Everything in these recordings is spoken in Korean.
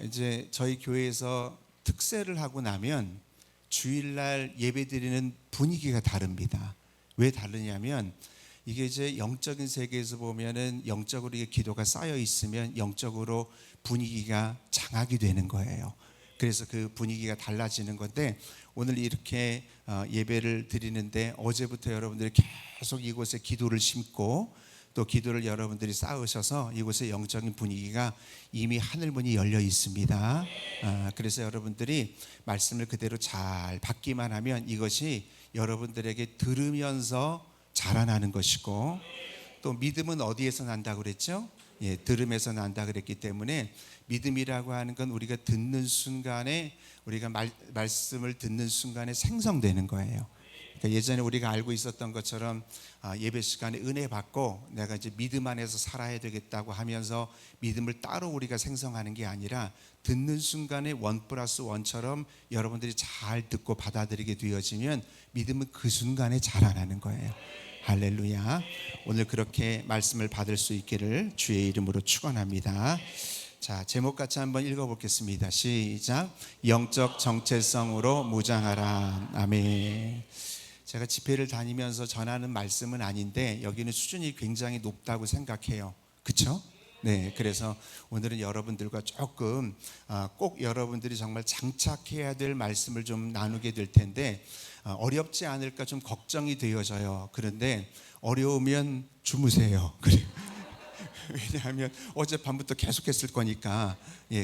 이제 저희 교회에서 특세를 하고 나면 주일날 예배드리는 분위기가 다릅니다. 왜 다르냐면 이게 이제 영적인 세계에서 보면은 영적으로 이게 기도가 쌓여 있으면 영적으로 분위기가 장악이 되는 거예요. 그래서 그 분위기가 달라지는 건데 오늘 이렇게 예배를 드리는데 어제부터 여러분들이 계속 이곳에 기도를 심고 또 기도를 여러분들이 쌓으셔서 이곳의 영적인 분위기가 이미 하늘문이 열려 있습니다. 그래서 여러분들이 말씀을 그대로 잘 받기만 하면 이것이 여러분들에게 들으면서 자라나는 것이고 또 믿음은 어디에서 난다 그랬죠? 예, 들음에서 난다 그랬기 때문에 믿음이라고 하는 건 우리가 듣는 순간에 우리가 말씀을 듣는 순간에 생성되는 거예요. 그러니까 예전에 우리가 알고 있었던 것처럼 예배 시간에 은혜 받고 내가 이제 믿음 안에서 살아야 되겠다고 하면서 믿음을 따로 우리가 생성하는 게 아니라 듣는 순간에 1+1처럼 여러분들이 잘 듣고 받아들이게 되어지면 믿음은 그 순간에 자라나는 거예요. 할렐루야. 오늘 그렇게 말씀을 받을 수 있기를 주의 이름으로 축원합니다. 자, 제목 같이 한번 읽어보겠습니다. 시작. 영적 정체성으로 무장하라. 아멘. 제가 집회를 다니면서 전하는 말씀은 아닌데 여기는 수준이 굉장히 높다고 생각해요. 그렇죠? 네, 그래서 오늘은 여러분들과 조금 꼭 여러분들이 정말 장착해야 될 말씀을 좀 나누게 될 텐데 어렵지 않을까 좀 걱정이 되어져요. 그런데 어려우면 주무세요. 그래. 왜냐하면 어젯밤부터 계속했을 거니까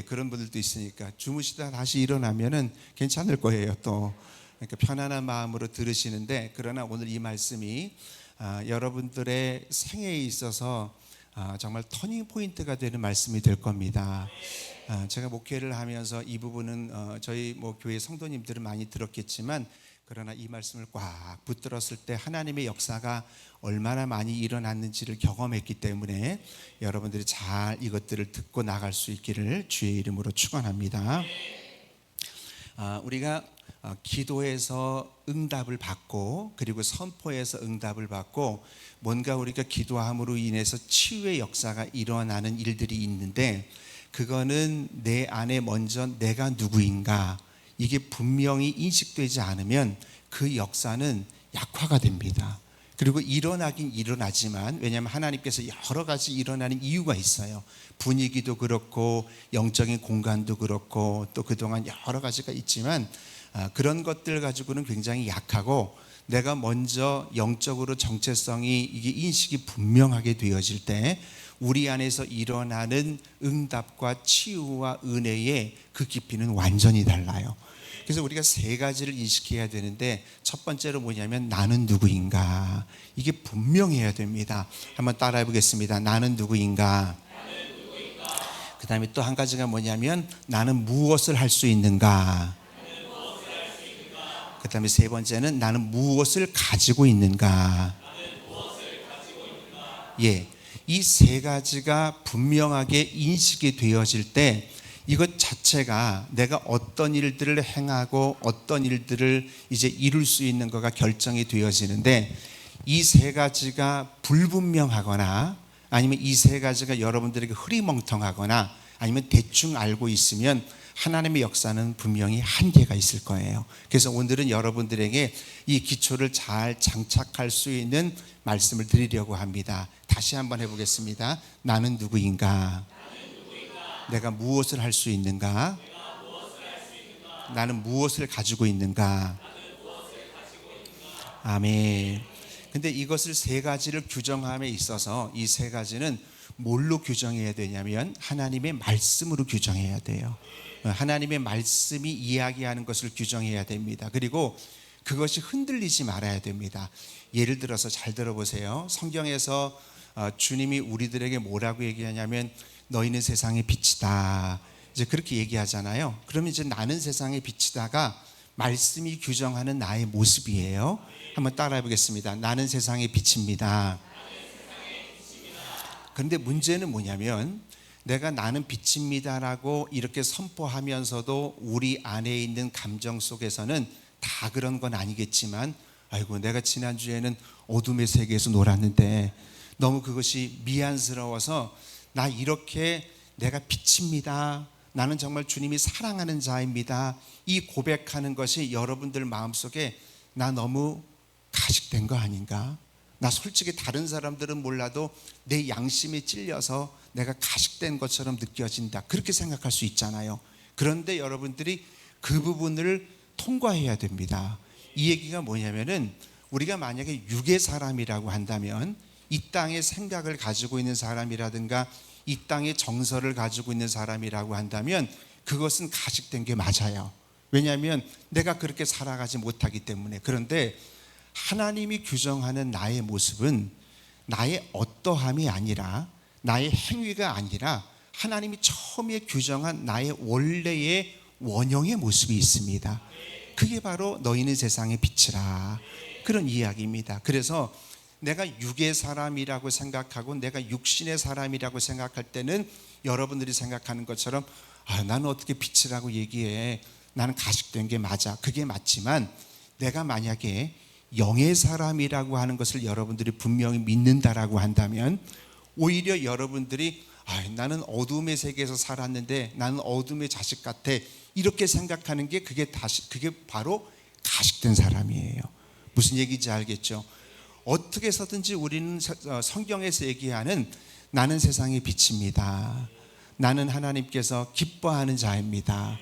그런 분들도 있으니까 주무시다 다시 일어나면은 괜찮을 거예요. 또 그러니까 편안한 마음으로 들으시는데 그러나 오늘 이 말씀이 여러분들의 생애에 있어서 정말 터닝 포인트가 되는 말씀이 될 겁니다. 제가 목회를 하면서 이 부분은 저희 교회 성도님들은 많이 들었겠지만 그러나 이 말씀을 꽉 붙들었을 때 하나님의 역사가 얼마나 많이 일어났는지를 경험했기 때문에 여러분들이 잘 이것들을 듣고 나갈 수 있기를 주의 이름으로 축원합니다. 우리가 기도에서 응답을 받고 그리고 선포에서 응답을 받고 뭔가 우리가 기도함으로 인해서 치유의 역사가 일어나는 일들이 있는데 그거는 내 안에 먼저 내가 누구인가 이게 분명히 인식되지 않으면 그 역사는 약화가 됩니다. 그리고 일어나긴 일어나지만 왜냐하면 하나님께서 여러 가지 일어나는 이유가 있어요. 분위기도 그렇고 영적인 공간도 그렇고 또 그동안 여러 가지가 있지만 그런 것들 가지고는 굉장히 약하고 내가 먼저 영적으로 정체성이 이게 인식이 분명하게 되어질 때 우리 안에서 일어나는 응답과 치유와 은혜의 그 깊이는 완전히 달라요. 그래서 우리가 세 가지를 인식해야 되는데 첫 번째로 뭐냐면 나는 누구인가 이게 분명해야 됩니다. 한번 따라해 보겠습니다. 나는 누구인가. 그 다음에 또 한 가지가 뭐냐면 나는 무엇을 할 수 있는가. 그 다음에 세 번째는 나는 무엇을 가지고 있는가. 예, 이 세 가지가 분명하게 인식이 되어질 때 이것 자체가 내가 어떤 일들을 행하고 어떤 일들을 이제 이룰 수 있는 거가 결정이 되어지는데 이 세 가지가 불분명하거나 아니면 이 세 가지가 여러분들에게 흐리멍텅하거나 아니면 대충 알고 있으면 하나님의 역사는 분명히 한계가 있을 거예요. 그래서 오늘은 여러분들에게 이 기초를 잘 장착할 수 있는 말씀을 드리려고 합니다. 다시 한번 해보겠습니다. 나는 누구인가? 내가 무엇을 할 수 있는가? 나는 무엇을 가지고 있는가? 아멘. 근데 이것을 세 가지를 규정함에 있어서 이 세 가지는 뭘로 규정해야 되냐면 하나님의 말씀으로 규정해야 돼요. 하나님의 말씀이 이야기하는 것을 규정해야 됩니다. 그리고 그것이 흔들리지 말아야 됩니다. 예를 들어서 잘 들어보세요. 성경에서 주님이 우리들에게 뭐라고 얘기하냐면 너희는 세상의 빛이다. 이제 그렇게 얘기하잖아요. 그러면 이제 나는 세상의 빛이다가 말씀이 규정하는 나의 모습이에요. 한번 따라해 보겠습니다. 나는 세상의 빛입니다. 그런데 문제는 뭐냐면 내가 나는 빛입니다라고 이렇게 선포하면서도 우리 안에 있는 감정 속에서는 다 그런 건 아니겠지만 아이고 내가 지난주에는 어둠의 세계에서 놀았는데 너무 그것이 미안스러워서 나 이렇게 내가 빛입니다 나는 정말 주님이 사랑하는 자입니다. 이 고백하는 것이 여러분들 마음속에 나 너무 가식된 거 아닌가? 나 솔직히 다른 사람들은 몰라도 내 양심에 찔려서 내가 가식된 것처럼 느껴진다, 그렇게 생각할 수 있잖아요. 그런데 여러분들이 그 부분을 통과해야 됩니다. 이 얘기가 뭐냐면은 우리가 만약에 육의 사람이라고 한다면, 이 땅의 생각을 가지고 있는 사람이라든가 이 땅의 정서를 가지고 있는 사람이라고 한다면 그것은 가식된 게 맞아요. 왜냐하면 내가 그렇게 살아가지 못하기 때문에. 그런데 하나님이 규정하는 나의 모습은 나의 어떠함이 아니라, 나의 행위가 아니라 하나님이 처음에 규정한 나의 원래의 원형의 모습이 있습니다. 그게 바로 너희는 세상의 빛이라, 그런 이야기입니다. 그래서 내가 육의 사람이라고 생각하고 내가 육신의 사람이라고 생각할 때는 여러분들이 생각하는 것처럼 나는 어떻게 빛이라고 얘기해, 나는 가식된 게 맞아, 그게 맞지만 내가 만약에 영의 사람이라고 하는 것을 여러분들이 분명히 믿는다라고 한다면, 오히려 여러분들이 나는 어둠의 세계에서 살았는데 나는 어둠의 자식 같아, 이렇게 생각하는 게 그게 바로 가식된 사람이에요. 무슨 얘기인지 알겠죠? 어떻게 해서든지 우리는 성경에서 얘기하는 나는 세상의 빛입니다, 나는 하나님께서 기뻐하는 자입니다,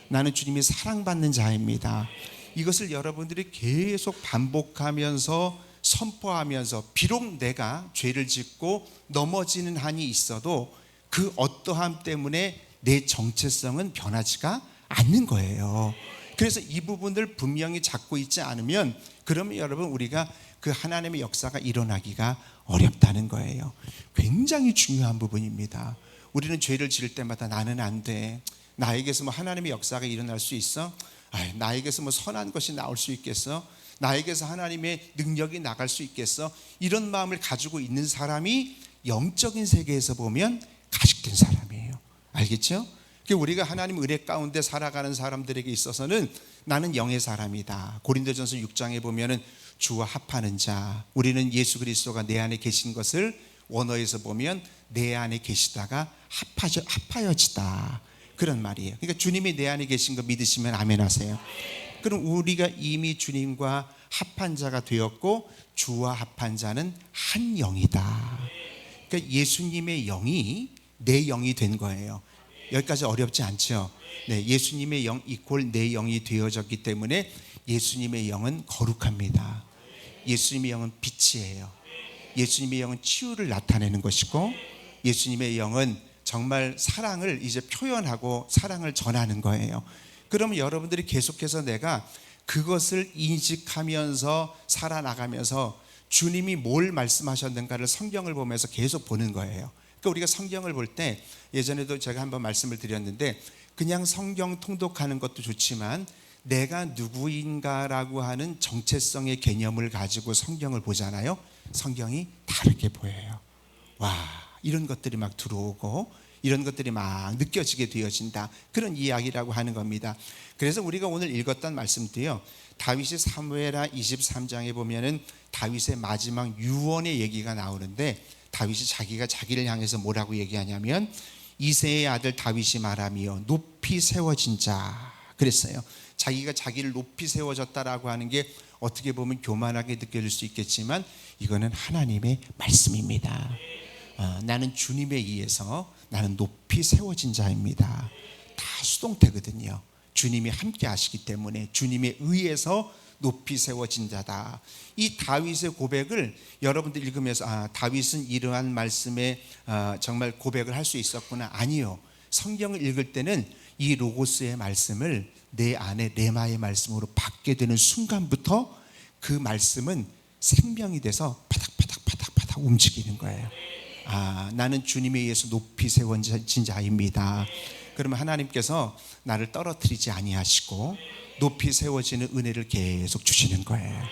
나는 주님이 사랑받는 자입니다, 이것을 여러분들이 계속 반복하면서 선포하면서, 비록 내가 죄를 짓고 넘어지는 한이 있어도 그 어떠함 때문에 내 정체성은 변하지가 않는 거예요. 그래서 이 부분을 분명히 잡고 있지 않으면, 그러면 여러분 우리가 그 하나님의 역사가 일어나기가 어렵다는 거예요. 굉장히 중요한 부분입니다. 우리는 죄를 지을 때마다 나는 안 돼, 나에게서 하나님의 역사가 일어날 수 있어? 나에게서 선한 것이 나올 수 있겠어? 나에게서 하나님의 능력이 나갈 수 있겠어? 이런 마음을 가지고 있는 사람이 영적인 세계에서 보면 가식된 사람이에요. 알겠죠? 우리가 하나님 은혜 가운데 살아가는 사람들에게 있어서는 나는 영의 사람이다. 고린도전서 6장에 보면은 주와 합하는 자, 우리는 예수 그리스도가 내 안에 계신 것을 원어에서 보면 내 안에 계시다가 합하여지다, 그런 말이에요. 그러니까 주님이 내 안에 계신 거 믿으시면 아멘 하세요. 그럼 우리가 이미 주님과 합한 자가 되었고 주와 합한 자는 한 영이다. 그러니까 예수님의 영이 내 영이 된 거예요. 여기까지 어렵지 않죠? 네, 예수님의 영 이퀄 내 영이 되어졌기 때문에 예수님의 영은 거룩합니다. 예수님의 영은 빛이에요. 예수님의 영은 치유를 나타내는 것이고, 예수님의 영은 정말 사랑을 이제 표현하고 사랑을 전하는 거예요. 그러면 여러분들이 계속해서 내가 그것을 인식하면서 살아나가면서 주님이 뭘 말씀하셨는가를 성경을 보면서 계속 보는 거예요. 그러니까 우리가 성경을 볼 때, 예전에도 제가 한번 말씀을 드렸는데, 그냥 성경 통독하는 것도 좋지만 내가 누구인가라고 하는 정체성의 개념을 가지고 성경을 보잖아요. 성경이 다르게 보여요. 와, 이런 것들이 막 들어오고 이런 것들이 막 느껴지게 되어진다, 그런 이야기라고 하는 겁니다. 그래서 우리가 오늘 읽었던 말씀도요, 다윗이 사무엘하 23장에 보면은 다윗의 마지막 유언의 얘기가 나오는데, 다윗이 자기를 향해서 뭐라고 얘기하냐면 이새의 아들 다윗이 말하며 높이 세워진 자, 그랬어요. 자기가 자기를 높이 세워졌다라고 하는 게 어떻게 보면 교만하게 느껴질 수 있겠지만 이거는 하나님의 말씀입니다. 나는 주님에 의해서 나는 높이 세워진 자입니다. 다 수동태거든요. 주님이 함께 하시기 때문에 주님에 의해서 높이 세워진 자다. 이 다윗의 고백을 여러분들 읽으면서 다윗은 이러한 말씀에 정말 고백을 할 수 있었구나. 아니요. 성경을 읽을 때는 이 로고스의 말씀을 내 안에 레마의 말씀으로 받게 되는 순간부터 그 말씀은 생명이 돼서 파닥파닥 움직이는 거예요. 나는 주님에 의해서 높이 세워진 자입니다. 그러면 하나님께서 나를 떨어뜨리지 아니하시고 높이 세워지는 은혜를 계속 주시는 거예요.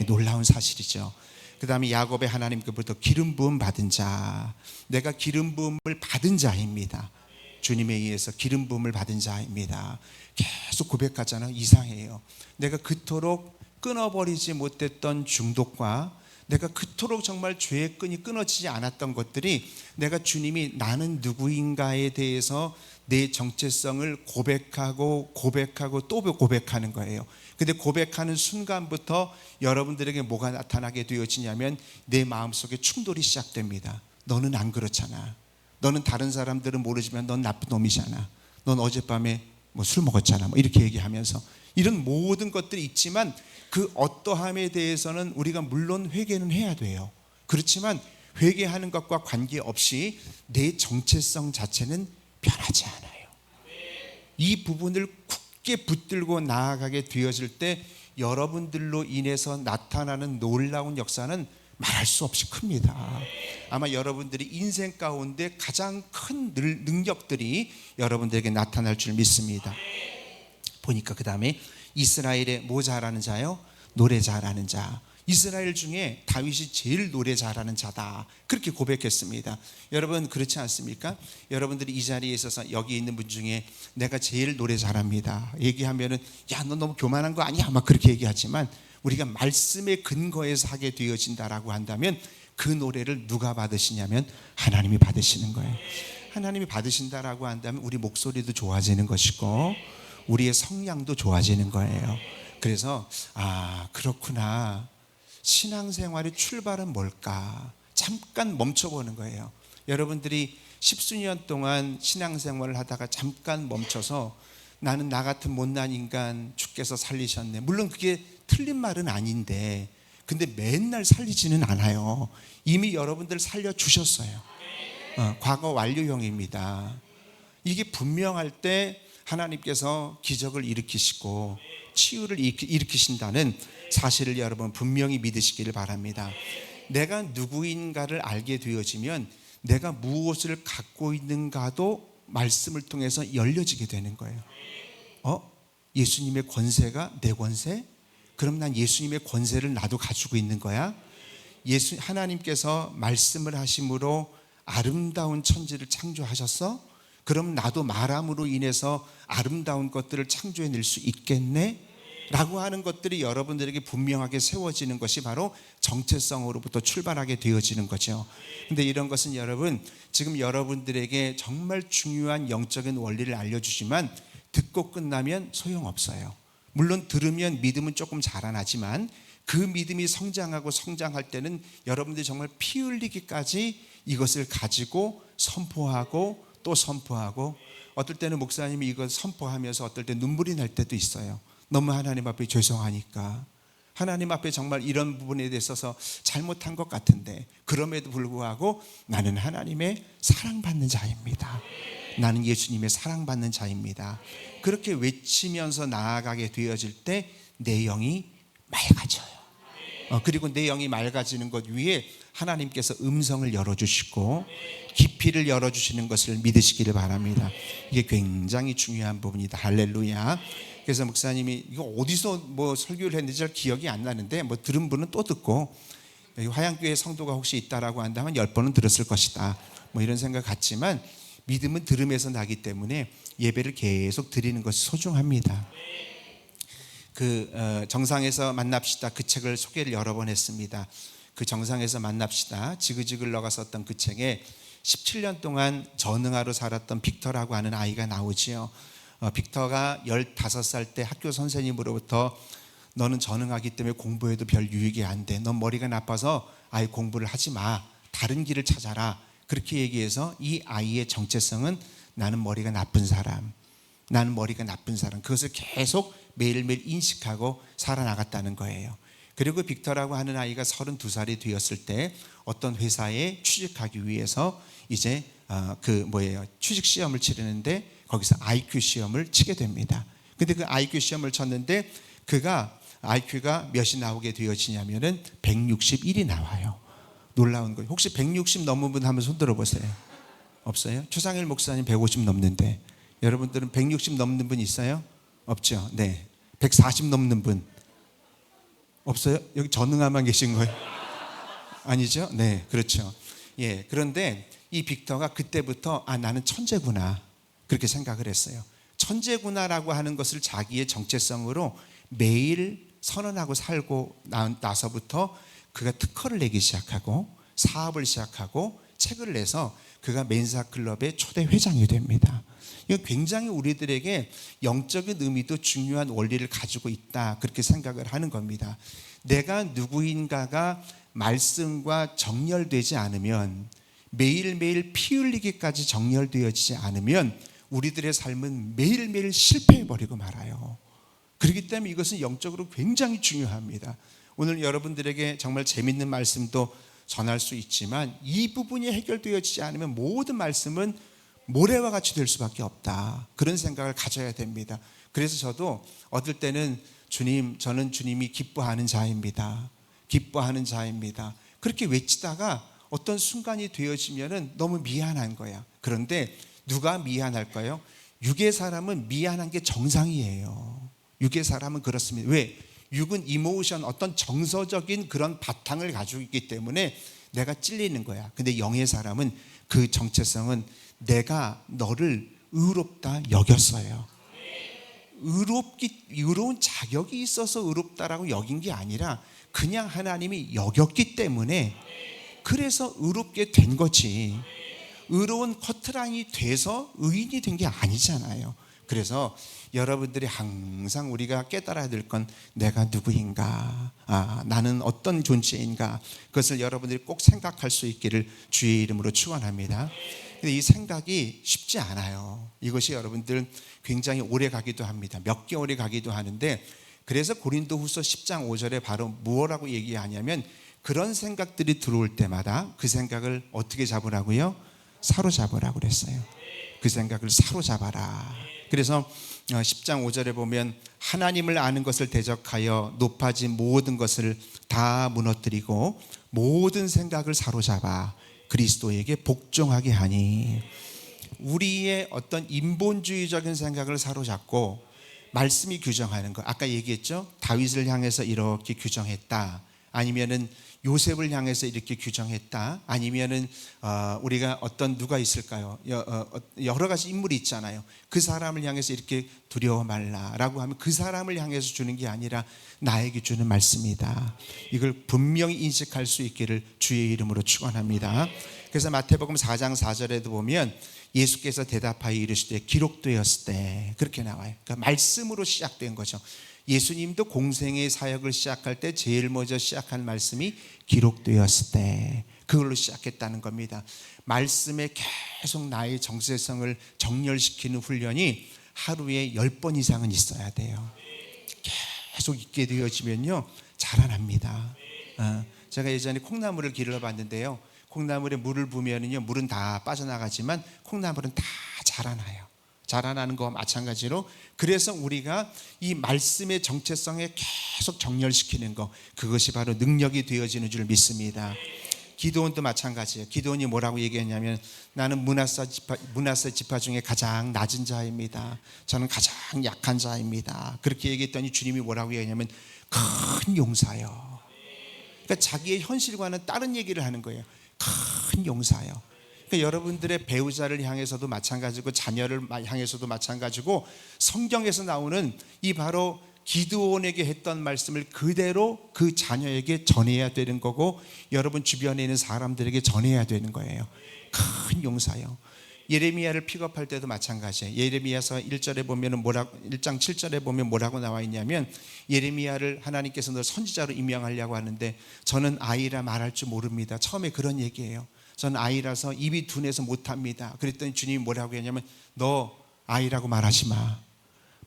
놀라운 사실이죠. 그 다음에 야곱의 하나님께부터 기름 부음 받은 자, 내가 기름 부음을 받은 자입니다. 주님에 의해서 기름 부음을 받은 자입니다. 계속 고백하잖아요. 이상해요. 내가 그토록 끊어버리지 못했던 중독과 내가 그토록 정말 죄의 끈이 끊어지지 않았던 것들이 내가 주님이 나는 누구인가에 대해서 내 정체성을 고백하고 또 고백하는 거예요. 근데 고백하는 순간부터 여러분들에게 뭐가 나타나게 되어지냐면 내 마음속에 충돌이 시작됩니다. 너는 안 그렇잖아. 너는 다른 사람들은 모르지만 넌 나쁜 놈이잖아. 넌 어젯밤에 뭐 술 먹었잖아. 뭐 이렇게 얘기하면서 이런 모든 것들이 있지만 그 어떠함에 대해서는 우리가 물론 회개는 해야 돼요. 그렇지만 회개하는 것과 관계없이 내 정체성 자체는 변하지 않아요. 이 부분을 굳게 붙들고 나아가게 되어질 때 여러분들로 인해서 나타나는 놀라운 역사는 말할 수 없이 큽니다. 아마 여러분들이 인생 가운데 가장 큰 능력들이 여러분들에게 나타날 줄 믿습니다. 보니까 그 다음에 이스라엘의 뭐 잘하는 자요? 노래 잘하는 자. 이스라엘 중에 다윗이 제일 노래 잘하는 자다, 그렇게 고백했습니다. 여러분 그렇지 않습니까? 여러분들이 이 자리에 있어서 여기 있는 분 중에 내가 제일 노래 잘합니다 얘기하면은 야, 너 너무 교만한 거 아니야? 막 그렇게 얘기하지만 우리가 말씀의 근거에서 하게 되어진다라고 한다면 그 노래를 누가 받으시냐면 하나님이 받으시는 거예요. 하나님이 받으신다라고 한다면 우리 목소리도 좋아지는 것이고 우리의 성량도 좋아지는 거예요. 그래서 그렇구나, 신앙생활의 출발은 뭘까? 잠깐 멈춰보는 거예요. 여러분들이 십수년 동안 신앙생활을 하다가 잠깐 멈춰서 나는 나 같은 못난 인간 주께서 살리셨네, 물론 그게 틀린 말은 아닌데 근데 맨날 살리지는 않아요. 이미 여러분들 살려주셨어요. 과거 완료형입니다. 이게 분명할 때 하나님께서 기적을 일으키시고 치유를 일으키신다는 사실을 여러분 분명히 믿으시기를 바랍니다. 내가 누구인가를 알게 되어지면 내가 무엇을 갖고 있는가도 말씀을 통해서 열려지게 되는 거예요. 예수님의 권세가 내 권세? 그럼 난 예수님의 권세를 나도 가지고 있는 거야? 하나님께서 말씀을 하심으로 아름다운 천지를 창조하셨어? 그럼 나도 말함으로 인해서 아름다운 것들을 창조해낼 수 있겠네? 라고 하는 것들이 여러분들에게 분명하게 세워지는 것이 바로 정체성으로부터 출발하게 되어지는 거죠. 근데 이런 것은 여러분, 지금 여러분들에게 정말 중요한 영적인 원리를 알려주지만 듣고 끝나면 소용없어요. 물론 들으면 믿음은 조금 자라나지만 그 믿음이 성장할 때는 여러분들이 정말 피 흘리기까지 이것을 가지고 선포하고 또 선포하고, 어떨 때는 목사님이 이걸 선포하면서 어떨 때 눈물이 날 때도 있어요. 너무 하나님 앞에 죄송하니까, 하나님 앞에 정말 이런 부분에 대해서 잘못한 것 같은데 그럼에도 불구하고 나는 하나님의 사랑받는 자입니다. 나는 예수님의 사랑받는 자입니다. 그렇게 외치면서 나아가게 되어질 때 내 영이 맑아져요. 그리고 내 영이 맑아지는 것 위에 하나님께서 음성을 열어주시고 깊이를 열어주시는 것을 믿으시기를 바랍니다. 이게 굉장히 중요한 부분이다. 할렐루야. 그래서 목사님이 이거 어디서 뭐 설교를 했는지 잘 기억이 안 나는데 뭐 들은 분은 또 듣고, 여기 화양교회 성도가 혹시 있다라고 한다면 10번은 들었을 것이다, 뭐 이런 생각 같지만 믿음은 들음에서 나기 때문에 예배를 계속 드리는 것이 소중합니다. 정상에서 만납시다, 그 책을 소개를 여러 번 했습니다. 그 정상에서 만납시다, 지그지글러가 썼던 그 책에 17년 동안 전응하로 살았던 빅터라고 하는 아이가 나오지요. 빅터가 15살 때 학교 선생님으로부터 너는 전응하기 때문에 공부해도 별 유익이 안 돼, 넌 머리가 나빠서 아예 공부를 하지 마, 다른 길을 찾아라, 그렇게 얘기해서 이 아이의 정체성은 나는 머리가 나쁜 사람, 나는 머리가 나쁜 사람, 그것을 계속 매일매일 인식하고 살아나갔다는 거예요. 그리고 빅터라고 하는 아이가 32살이 되었을 때 어떤 회사에 취직하기 위해서 이제 취직 시험을 치르는데 거기서 IQ 시험을 치게 됩니다. 근데 그 IQ 시험을 쳤는데 그가 IQ가 몇이 나오게 되어지냐면은 161이 나와요. 놀라운 거예요. 혹시 160 넘은 분 한번 손 들어보세요. 없어요? 최상일 목사님 150 넘는데 여러분들은 160 넘는 분 있어요? 없죠? 네. 140 넘는 분 없어요? 여기 전응아만 계신 거예요? 아니죠? 네, 그렇죠. 예, 그런데 이 빅터가 그때부터 나는 천재구나, 그렇게 생각을 했어요. 천재구나라고 하는 것을 자기의 정체성으로 매일 선언하고 살고 나서부터 그가 특허를 내기 시작하고 사업을 시작하고 책을 내서 그가 멘사클럽의 초대 회장이 됩니다. 이거 굉장히 우리들에게 영적인 의미도 중요한 원리를 가지고 있다, 그렇게 생각을 하는 겁니다. 내가 누구인가가 말씀과 정렬되지 않으면, 매일매일 피 흘리기까지 정렬되어지지 않으면 우리들의 삶은 매일매일 실패해버리고 말아요. 그렇기 때문에 이것은 영적으로 굉장히 중요합니다. 오늘 여러분들에게 정말 재밌는 말씀도 전할 수 있지만, 이 부분이 해결되어지지 않으면 모든 말씀은 모래와 같이 될 수밖에 없다, 그런 생각을 가져야 됩니다. 그래서 저도 어떨 때는 주님, 저는 주님이 기뻐하는 자입니다, 기뻐하는 자입니다, 그렇게 외치다가 어떤 순간이 되어지면 너무 미안한 거야. 그런데 누가 미안할까요? 육의 사람은 미안한 게 정상이에요. 육의 사람은 그렇습니다. 왜? 육은 이모션, 어떤 정서적인 그런 바탕을 가지고 있기 때문에 내가 찔리는 거야. 근데 영의 사람은 그 정체성은 내가 너를 의롭다 여겼어요. 의로운 자격이 있어서 의롭다라고 여긴 게 아니라 그냥 하나님이 여겼기 때문에, 그래서 의롭게 된 거지, 의로운 커트라인이 돼서 의인이 된 게 아니잖아요. 그래서 여러분들이 항상 우리가 깨달아야 될 건 내가 누구인가, 나는 어떤 존재인가, 그것을 여러분들이 꼭 생각할 수 있기를 주의 이름으로 축원합니다. 근데 이 생각이 쉽지 않아요. 이것이 여러분들 굉장히 오래 가기도 합니다. 몇 개월이 가기도 하는데, 그래서 고린도후서 10장 5절에 바로 무엇라고 얘기하냐면, 그런 생각들이 들어올 때마다 그 생각을 어떻게 잡으라고요? 사로잡으라고 그랬어요. 그 생각을 사로잡아라. 그래서 10장 5절에 보면, 하나님을 아는 것을 대적하여 높아진 모든 것을 다 무너뜨리고 모든 생각을 사로잡아 그리스도에게 복종하게 하니, 우리의 어떤 인본주의적인 생각을 사로잡고 말씀이 규정하는 것, 아까 얘기했죠? 다윗을 향해서 이렇게 규정했다, 아니면은 요셉을 향해서 이렇게 규정했다, 아니면은 우리가 어떤 누가 있을까요? 여러 가지 인물이 있잖아요. 그 사람을 향해서 이렇게 두려워 말라라고 하면 그 사람을 향해서 주는 게 아니라 나에게 주는 말씀이다. 이걸 분명히 인식할 수 있기를 주의 이름으로 축원합니다. 그래서 마태복음 4장 4절에도 보면 예수께서 대답하여 이르시되 기록되었을 때, 그렇게 나와요. 그러니까 말씀으로 시작된 거죠. 예수님도 공생의 사역을 시작할 때 제일 먼저 시작한 말씀이 기록되었을 때, 그걸로 시작했다는 겁니다. 말씀에 계속 나의 정체성을 정렬시키는 훈련이 하루에 10번 이상은 있어야 돼요. 계속 있게 되어지면요 자라납니다. 제가 예전에 콩나물을 기르러 봤는데요, 콩나물에 물을 부으면요 물은 다 빠져나가지만 콩나물은 다 자라나요. 자라나는 거와 마찬가지로, 그래서 우리가 이 말씀의 정체성에 계속 정렬시키는 거, 그것이 바로 능력이 되어지는 줄 믿습니다. 기드온도 마찬가지예요. 기드온이 뭐라고 얘기했냐면, 나는 므낫세 지파 중에 가장 낮은 자입니다. 저는 가장 약한 자입니다. 그렇게 얘기했더니 주님이 뭐라고 얘기했냐면 큰 용사요. 그러니까 자기의 현실과는 다른 얘기를 하는 거예요. 큰 용사요. 그러니까 여러분들의 배우자를 향해서도 마찬가지고 자녀를 향해서도 마찬가지고, 성경에서 나오는 이 바로 기드온에게 했던 말씀을 그대로 그 자녀에게 전해야 되는 거고, 여러분 주변에 있는 사람들에게 전해야 되는 거예요. 큰 용사요. 예레미야를 픽업할 때도 마찬가지예요. 예레미야서 1절에 보면 1장 7절에 보면 뭐라고 나와 있냐면, 예레미야를 하나님께서 너 선지자로 임명하려고 하는데 저는 아이라 말할 줄 모릅니다. 처음에 그런 얘기예요. 저는 아이라서 입이 둔해서 못합니다. 그랬더니 주님이 뭐라고 했냐면, 너 아이라고 말하지 마.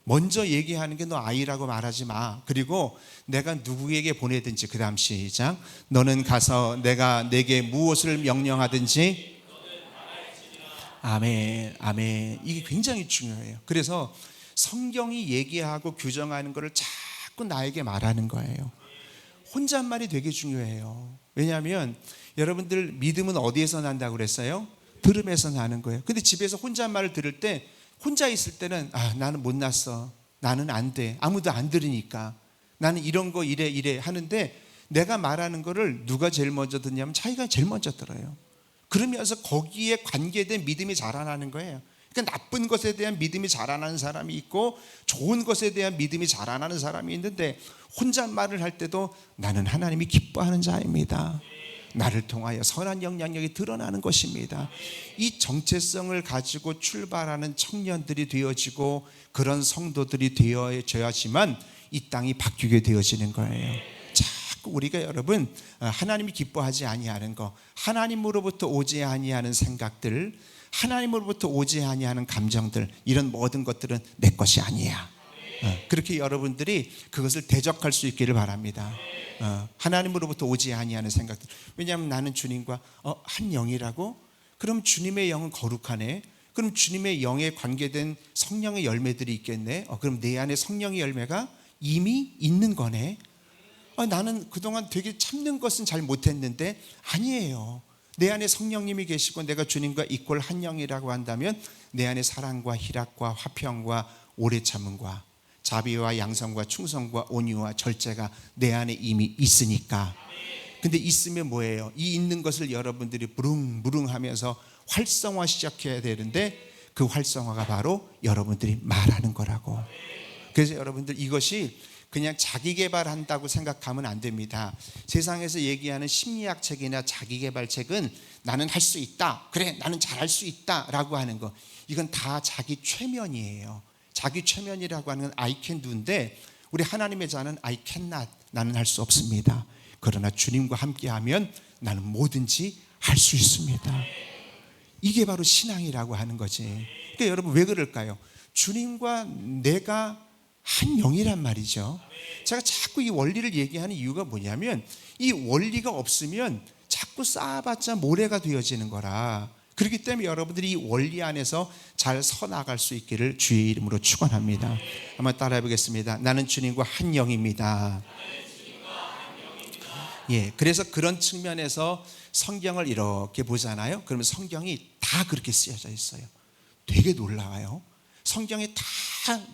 먼저 얘기하는 게 너 아이라고 말하지 마. 그리고 내가 누구에게 보내든지, 그 다음 시작, 너는 가서 내가 내게 무엇을 명령하든지. 아멘, 아멘. 이게 굉장히 중요해요. 그래서 성경이 얘기하고 규정하는 것을 자꾸 나에게 말하는 거예요. 혼잣말이 되게 중요해요. 왜냐하면 여러분들 믿음은 어디에서 난다고 그랬어요? 들음에서 나는 거예요. 근데 집에서 혼잣말을 들을 때, 혼자 있을 때는 나는 못 났어, 나는 안 돼, 아무도 안 들으니까, 나는 이런 거 이래 하는데, 내가 말하는 거를 누가 제일 먼저 듣냐면 자기가 제일 먼저 들어요. 그러면서 거기에 관계된 믿음이 자라나는 거예요. 그러니까 나쁜 것에 대한 믿음이 자라나는 사람이 있고 좋은 것에 대한 믿음이 자라나는 사람이 있는데, 혼잣말을 할 때도 나는 하나님이 기뻐하는 자입니다, 나를 통하여 선한 영향력이 드러나는 것입니다. 이 정체성을 가지고 출발하는 청년들이 되어지고 그런 성도들이 되어져야지만 이 땅이 바뀌게 되어지는 거예요. 자꾸 우리가 여러분 하나님이 기뻐하지 아니하는 거, 하나님으로부터 오지 아니하는 생각들, 하나님으로부터 오지 아니하는 감정들, 이런 모든 것들은 내 것이 아니야. 그렇게 여러분들이 그것을 대적할 수 있기를 바랍니다. 하나님으로부터 오지 아니하는 생각들. 왜냐하면 나는 주님과 한 영이라고? 그럼 주님의 영은 거룩하네. 그럼 주님의 영에 관계된 성령의 열매들이 있겠네. 그럼 내 안에 성령의 열매가 이미 있는 거네. 나는 그동안 되게 참는 것은 잘 못했는데, 아니에요. 내 안에 성령님이 계시고 내가 주님과 이퀄 한 영이라고 한다면 내 안에 사랑과 희락과 화평과 오래 참음과 자비와 양성과 충성과 온유와 절제가 내 안에 이미 있으니까. 근데 있으면 뭐예요? 이 있는 것을 여러분들이 무릉무릉하면서 활성화 시작해야 되는데, 그 활성화가 바로 여러분들이 말하는 거라고. 그래서 여러분들 이것이 그냥 자기 개발한다고 생각하면 안 됩니다. 세상에서 얘기하는 심리학 책이나 자기 개발 책은 나는 할 수 있다, 그래 나는 잘할 수 있다 라고 하는 거, 이건 다 자기 최면이에요. 자기 최면이라고 하는 건 I can do인데, 우리 하나님의 자는 I cannot, 나는 할 수 없습니다. 그러나 주님과 함께하면 나는 뭐든지 할 수 있습니다. 이게 바로 신앙이라고 하는 거지. 그러니까 여러분 왜 그럴까요? 주님과 내가 한 영이란 말이죠. 제가 자꾸 이 원리를 얘기하는 이유가 뭐냐면, 이 원리가 없으면 자꾸 쌓아봤자 모래가 되어지는 거라. 그렇기 때문에 여러분들이 이 원리 안에서 잘 서나갈 수 있기를 주의 이름으로 축원합니다. 한번 따라해 보겠습니다. 나는 주님과 한 영입니다. 예, 그래서 그런 측면에서 성경을 이렇게 보잖아요. 그러면 성경이 다 그렇게 쓰여져 있어요. 되게 놀라워요. 성경에 다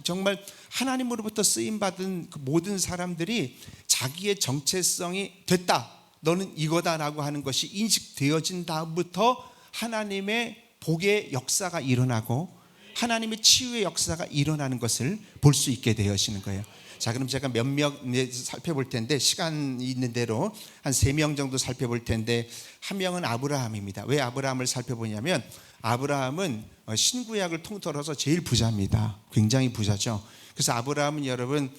정말 하나님으로부터 쓰임받은 그 모든 사람들이 자기의 정체성이 됐다, 너는 이거다라고 하는 것이 인식되어진 다음부터 하나님의 복의 역사가 일어나고 하나님의 치유의 역사가 일어나는 것을 볼 수 있게 되어지는 거예요. 자, 그럼 제가 몇몇 살펴볼 텐데, 시간 있는 대로 한 3명 정도 살펴볼 텐데, 한 명은 아브라함입니다. 왜 아브라함을 살펴보냐면, 아브라함은 신구약을 통틀어서 제일 부자입니다. 굉장히 부자죠. 그래서 아브라함은 여러분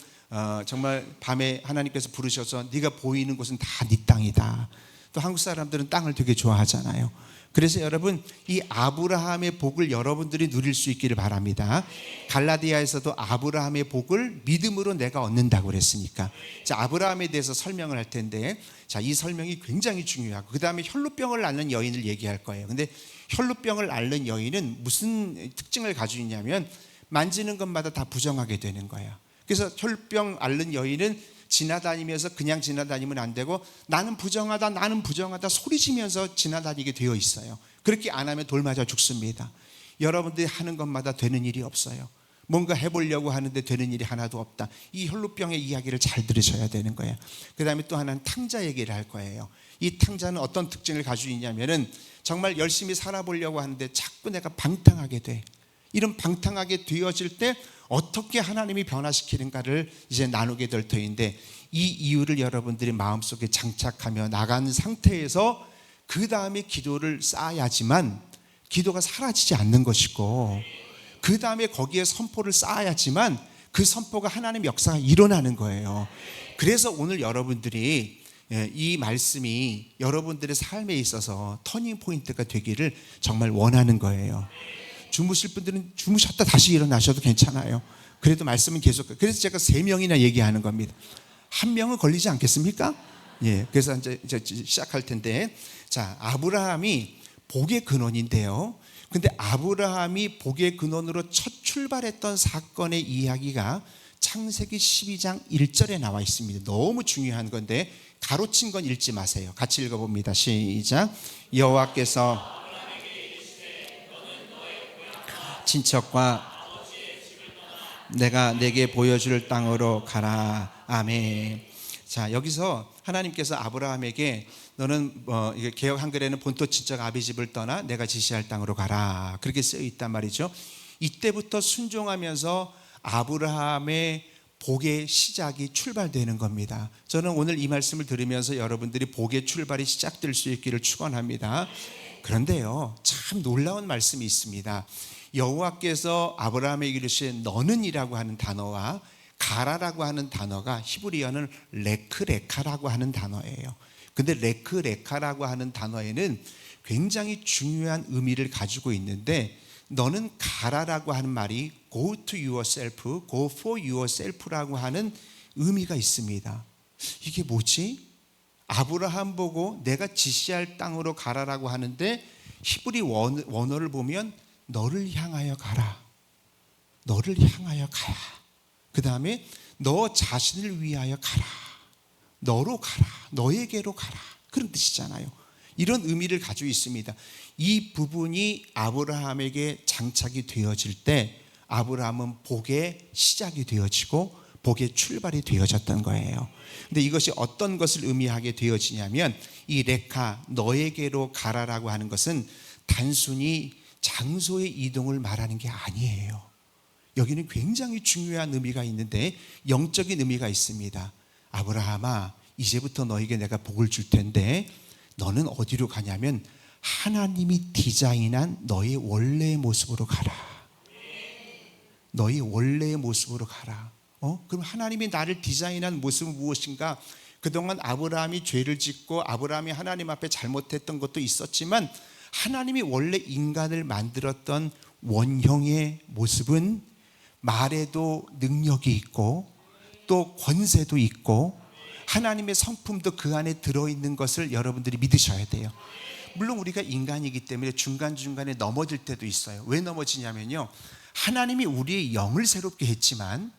정말 밤에 하나님께서 부르셔서 네가 보이는 곳은 다 네 땅이다. 또 한국 사람들은 땅을 되게 좋아하잖아요. 그래서 여러분 이 아브라함의 복을 여러분들이 누릴 수 있기를 바랍니다. 갈라디아에서도 아브라함의 복을 믿음으로 내가 얻는다고 그랬으니까. 자, 아브라함에 대해서 설명을 할 텐데, 자, 이 설명이 굉장히 중요하고, 그 다음에 혈루병을 앓는 여인을 얘기할 거예요. 근데 혈루병을 앓는 여인은 무슨 특징을 가지고 있냐면, 만지는 것마다 다 부정하게 되는 거예요. 그래서 혈루병 앓는 여인은 지나다니면서 그냥 지나다니면 안 되고, 나는 부정하다 나는 부정하다 소리치면서 지나다니게 되어 있어요. 그렇게 안 하면 돌 맞아 죽습니다. 여러분들이 하는 것마다 되는 일이 없어요. 뭔가 해보려고 하는데 되는 일이 하나도 없다. 이 혈루병의 이야기를 잘 들으셔야 되는 거예요. 그 다음에 또 하나는 탕자 얘기를 할 거예요. 이 탕자는 어떤 특징을 가지고 있냐면은, 정말 열심히 살아보려고 하는데 자꾸 내가 방탕하게 돼. 이런 방탕하게 되어질 때 어떻게 하나님이 변화시키는가를 이제 나누게 될 터인데, 이 이유를 여러분들이 마음속에 장착하며 나간 상태에서 그 다음에 기도를 쌓아야지만 기도가 사라지지 않는 것이고, 그 다음에 거기에 선포를 쌓아야지만 그 선포가 하나님의 역사가 일어나는 거예요. 그래서 오늘 여러분들이 이 말씀이 여러분들의 삶에 있어서 터닝 포인트가 되기를 정말 원하는 거예요. 주무실 분들은 주무셨다 다시 일어나셔도 괜찮아요. 그래도 말씀은 계속. 그래서 제가 3명이나 얘기하는 겁니다. 한 명은 걸리지 않겠습니까? 예, 그래서 이제 시작할 텐데, 자, 아브라함이 복의 근원인데요. 근데 아브라함이 복의 근원으로 첫 출발했던 사건의 이야기가 창세기 12장 1절에 나와 있습니다. 너무 중요한 건데 가로친 건 읽지 마세요. 같이 읽어봅니다. 시작. 여호와께서 친척과 내가 내게 보여줄 땅으로 가라. 아멘. 자, 여기서 하나님께서 아브라함에게 너는 이게 개역 한글에는 본토 친척 아비 집을 떠나 내가 지시할 땅으로 가라 그렇게 쓰여 있단 말이죠. 이때부터 순종하면서 아브라함의 복의 시작이 출발되는 겁니다. 저는 오늘 이 말씀을 들으면서 여러분들이 복의 출발이 시작될 수 있기를 축원합니다. 그런데요, 참 놀라운 말씀이 있습니다. 여호와께서 아브라함에게 이르시되 너는이라고 하는 단어와 가라라고 하는 단어가 히브리어는 레크레카라고 하는 단어예요. 근데 레크레카라고 하는 단어에는 굉장히 중요한 의미를 가지고 있는데, 너는 가라라고 하는 말이 go to yourself, go for yourself라고 하는 의미가 있습니다. 이게 뭐지? 아브라함 보고 내가 지시할 땅으로 가라라고 하는데 히브리 원어를 보면 너를 향하여 가라, 너를 향하여 가야, 그 다음에 너 자신을 위하여 가라, 너로 가라, 너에게로 가라, 그런 뜻이잖아요. 이런 의미를 가지고 있습니다. 이 부분이 아브라함에게 장착이 되어질 때 아브라함은 복의 시작이 되어지고 복의 출발이 되어졌던 거예요. 근데 이것이 어떤 것을 의미하게 되어지냐면, 이 레카, 너에게로 가라라고 하는 것은 단순히 장소의 이동을 말하는 게 아니에요. 여기는 굉장히 중요한 의미가 있는데, 영적인 의미가 있습니다. 아브라함아, 이제부터 너에게 내가 복을 줄 텐데 너는 어디로 가냐면 하나님이 디자인한 너의 원래의 모습으로 가라. 너의 원래의 모습으로 가라. 그럼 하나님이 나를 디자인한 모습은 무엇인가? 그동안 아브라함이 죄를 짓고 아브라함이 하나님 앞에 잘못했던 것도 있었지만, 하나님이 원래 인간을 만들었던 원형의 모습은 말에도 능력이 있고 또 권세도 있고 하나님의 성품도 그 안에 들어있는 것을 여러분들이 믿으셔야 돼요. 물론 우리가 인간이기 때문에 중간중간에 넘어질 때도 있어요. 왜 넘어지냐면요, 하나님이 우리의 영을 새롭게 했지만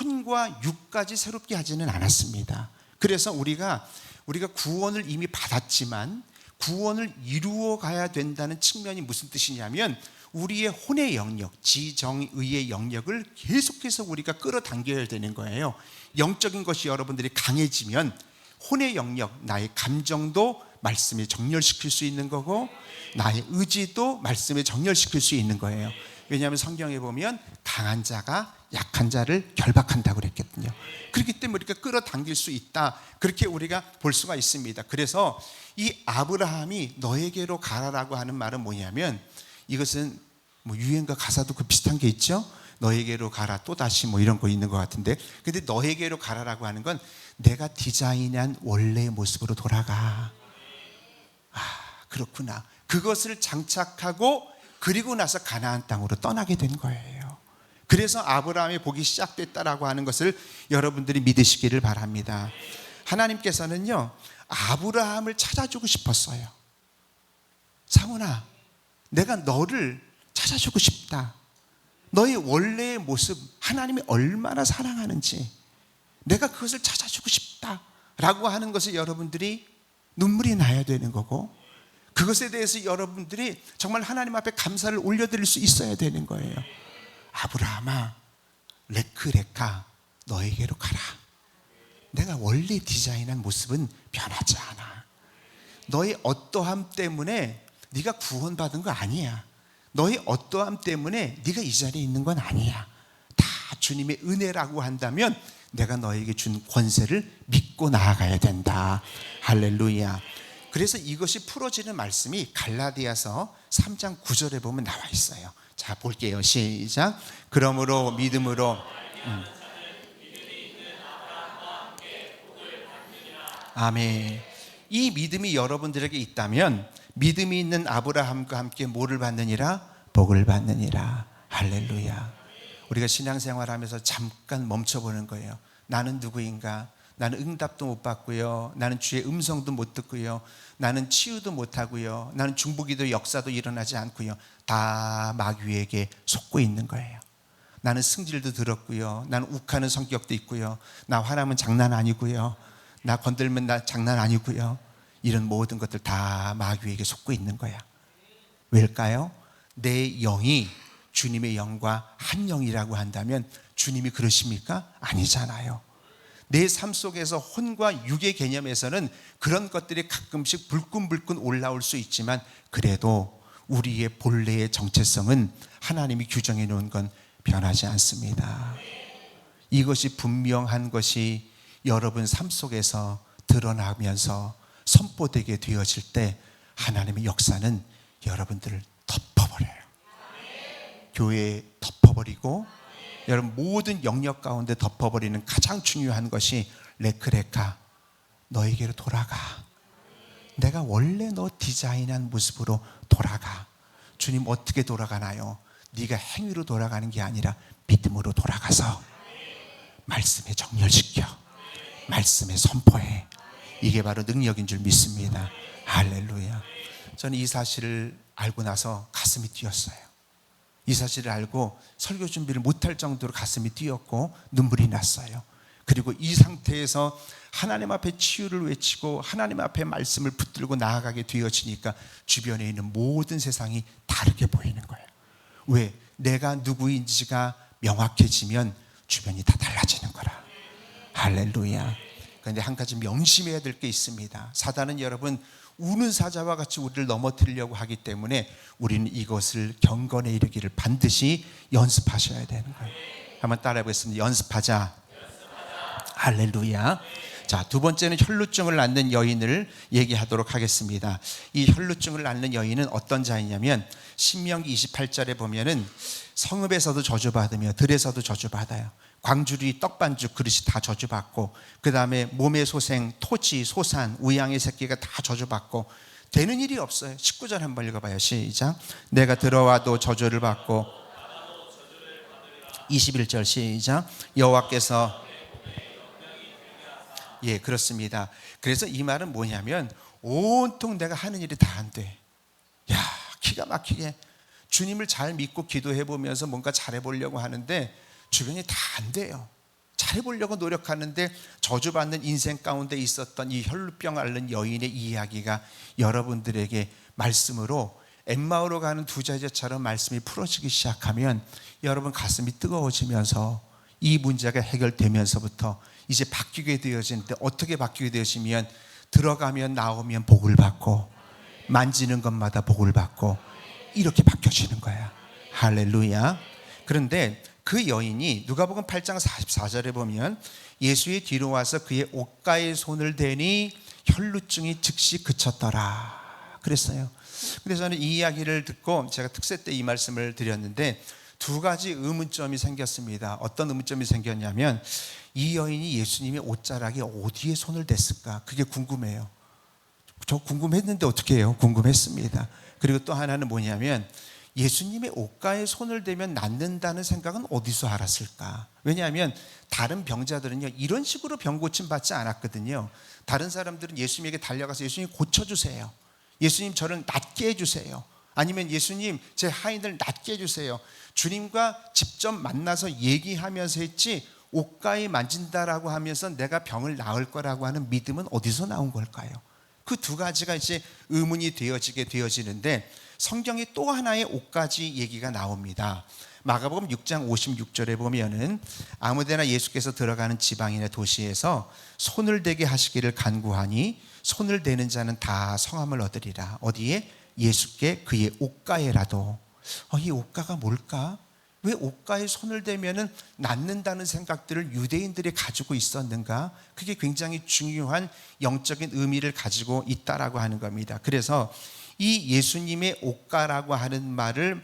혼과 육까지 새롭게 하지는 않았습니다. 그래서 우리가 구원을 이미 받았지만 구원을 이루어 가야 된다는 측면이 무슨 뜻이냐면, 우리의 혼의 영역, 지정의의 영역을 계속해서 우리가 끌어당겨야 되는 거예요. 영적인 것이 여러분들이 강해지면 혼의 영역, 나의 감정도 말씀에 정렬시킬 수 있는 거고 나의 의지도 말씀에 정렬시킬 수 있는 거예요. 왜냐하면 성경에 보면 강한 자가 약한 자를 결박한다고 그랬거든요. 그렇기 때문에 우리가 끌어당길 수 있다, 그렇게 우리가 볼 수가 있습니다. 그래서 이 아브라함이 너에게로 가라라고 하는 말은 뭐냐면, 이것은 뭐 유행가 가사도 그 비슷한 게 있죠. 너에게로 가라, 또다시 뭐 이런 거 있는 것 같은데, 근데 너에게로 가라라고 하는 건 내가 디자인한 원래의 모습으로 돌아가. 그렇구나. 그것을 장착하고 그리고 나서 가나안 땅으로 떠나게 된 거예요. 그래서 아브라함의 복이 시작됐다라고 하는 것을 여러분들이 믿으시기를 바랍니다. 하나님께서는요, 아브라함을 찾아주고 싶었어요. 사문아, 내가 너를 찾아주고 싶다. 너의 원래의 모습, 하나님이 얼마나 사랑하는지 내가 그것을 찾아주고 싶다라고 하는 것을 여러분들이 눈물이 나야 되는 거고, 그것에 대해서 여러분들이 정말 하나님 앞에 감사를 올려드릴 수 있어야 되는 거예요. 아브라함아, 레크레카, 너에게로 가라. 내가 원래 디자인한 모습은 변하지 않아. 너의 어떠함 때문에 네가 구원받은 거 아니야. 너의 어떠함 때문에 네가 이 자리에 있는 건 아니야. 다 주님의 은혜라고 한다면 내가 너에게 준 권세를 믿고 나아가야 된다. 할렐루야. 그래서 이것이 풀어지는 말씀이 갈라디아서 3장 9절에 보면 나와 있어요. 자, 볼게요. 시작. 그러므로 믿음으로 아멘. 이 믿음이 여러분들에게 있다면 믿음이 있는 아브라함과 함께 뭐를 받느니라? 복을 받느니라. 할렐루야. 우리가 신앙생활하면서 잠깐 멈춰보는 거예요. 나는 누구인가? 나는 응답도 못 받고요, 나는 주의 음성도 못 듣고요, 나는 치유도 못 하고요, 나는 중보기도 역사도 일어나지 않고요, 다 마귀에게 속고 있는 거예요. 나는 승질도 들었고요, 나는 욱하는 성격도 있고요, 나 화나면 장난 아니고요, 나 건들면 나 장난 아니고요, 이런 모든 것들 다 마귀에게 속고 있는 거야. 왜일까요? 내 영이 주님의 영과 한 영이라고 한다면 주님이 그러십니까? 아니잖아요. 내 삶 속에서 혼과 육의 개념에서는 그런 것들이 가끔씩 불끈불끈 올라올 수 있지만 그래도 우리의 본래의 정체성은 하나님이 규정해 놓은 건 변하지 않습니다. 이것이 분명한 것이 여러분 삶 속에서 드러나면서 선포되게 되어질 때 하나님의 역사는 여러분들을 덮어버려요. 교회에 덮어버리고 여러분 모든 영역 가운데 덮어버리는 가장 중요한 것이 레크레카, 너에게로 돌아가. 내가 원래 너 디자인한 모습으로 돌아가. 주님 어떻게 돌아가나요? 네가 행위로 돌아가는 게 아니라 믿음으로 돌아가서 말씀에 정렬시켜, 말씀에 선포해. 이게 바로 능력인 줄 믿습니다. 할렐루야. 저는 이 사실을 알고 나서 가슴이 뛰었어요. 이 사실을 알고 설교 준비를 못할 정도로 가슴이 뛰었고 눈물이 났어요. 그리고 이 상태에서 하나님 앞에 치유를 외치고 하나님 앞에 말씀을 붙들고 나아가게 되어지니까 주변에 있는 모든 세상이 다르게 보이는 거예요. 왜? 내가 누구인지가 명확해지면 주변이 다 달라지는 거라. 할렐루야. 그런데 한 가지 명심해야 될 게 있습니다. 사단은 여러분 우는 사자와 같이 우리를 넘어뜨리려고 하기 때문에 우리는 이것을 경건에 이르기를 반드시 연습하셔야 되는 거예요. 한번 따라해 보겠습니다. 연습하자. 할렐루야. 자, 두 번째는 혈루증을 앓는 여인을 얘기하도록 하겠습니다. 이 혈루증을 앓는 여인은 어떤 자이냐면 신명기 28절에 보면은 성읍에서도 저주받으며 들에서도 저주받아요. 광주리 떡반죽 그릇이 다 저주받고, 그 다음에 몸의 소생, 토지, 소산, 우양의 새끼가 다 저주받고 되는 일이 없어요. 19절 한번 읽어봐요. 시작. 내가 들어와도 저주를 받고. 21절 시작. 여호와께서, 예, 그렇습니다. 그래서 이 말은 뭐냐면 온통 내가 하는 일이 다 안 돼. 야, 기가 막히게 주님을 잘 믿고 기도해 보면서 뭔가 잘해 보려고 하는데 주변이 다 안 돼요. 잘해보려고 노력하는데 저주받는 인생 가운데 있었던 이 혈루병 앓는 여인의 이야기가 여러분들에게 말씀으로 엠마오로 가는 두 제자처럼 말씀이 풀어지기 시작하면 여러분 가슴이 뜨거워지면서 이 문제가 해결되면서부터 이제 바뀌게 되어지는데, 어떻게 바뀌게 되어지면 들어가면 나오면 복을 받고 만지는 것마다 복을 받고 이렇게 바뀌어지는 거야. 할렐루야. 그런데 그 여인이 누가복음 8장 44절에 보면 예수의 뒤로 와서 그의 옷가에 손을 대니 혈루증이 즉시 그쳤더라 그랬어요. 그래서 저는 이 이야기를 듣고 제가 특세 때 이 말씀을 드렸는데 두 가지 의문점이 생겼습니다. 어떤 의문점이 생겼냐면 이 여인이 예수님의 옷자락에 어디에 손을 댔을까? 그게 궁금해요. 저 궁금했는데 어떻게 해요? 궁금했습니다. 그리고 또 하나는 뭐냐면 예수님의 옷가에 손을 대면 낫는다는 생각은 어디서 알았을까? 왜냐하면 다른 병자들은요 이런 식으로 병 고침 받지 않았거든요. 다른 사람들은 예수님에게 달려가서 예수님 고쳐주세요, 예수님 저를 낫게 해주세요, 아니면 예수님 제 하인을 낫게 해주세요. 주님과 직접 만나서 얘기하면서 했지 옷가에 만진다라고 하면서 내가 병을 나을 거라고 하는 믿음은 어디서 나온 걸까요? 그 두 가지가 이제 의문이 되어지는데 성경에 또 하나의 옷가지 얘기가 나옵니다. 마가복음 6장 56절에 보면은 아무데나 예수께서 들어가는 지방이나 도시에서 손을 대게 하시기를 간구하니 손을 대는 자는 다 성함을 얻으리라. 어디에? 예수께 그의 옷가에라도. 이 옷가가 뭘까? 왜 옷가에 손을 대면은 낫는다는 생각들을 유대인들이 가지고 있었는가? 그게 굉장히 중요한 영적인 의미를 가지고 있다라고 하는 겁니다. 그래서 이 예수님의 옷가라고 하는 말을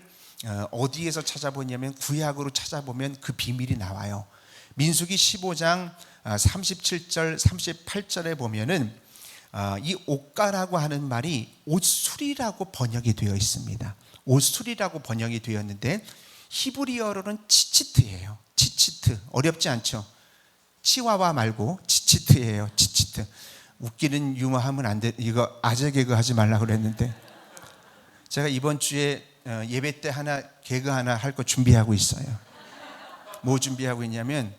어디에서 찾아보냐면 구약으로 찾아보면 그 비밀이 나와요. 민수기 15장 37절 38절에 보면은 이 옷가라고 하는 말이 옷술이라고 번역이 되어 있습니다. 옷술이라고 번역이 되었는데 히브리어로는 치치트예요. 치치트. 어렵지 않죠? 치와와 말고 치치트예요. 치치트. 웃기는 유머 하면 안 돼. 이거 아재 개그 하지 말라고 그랬는데 제가 이번 주에 예배 때 개그 하나 할 거 준비하고 있어요. 뭐 준비하고 있냐면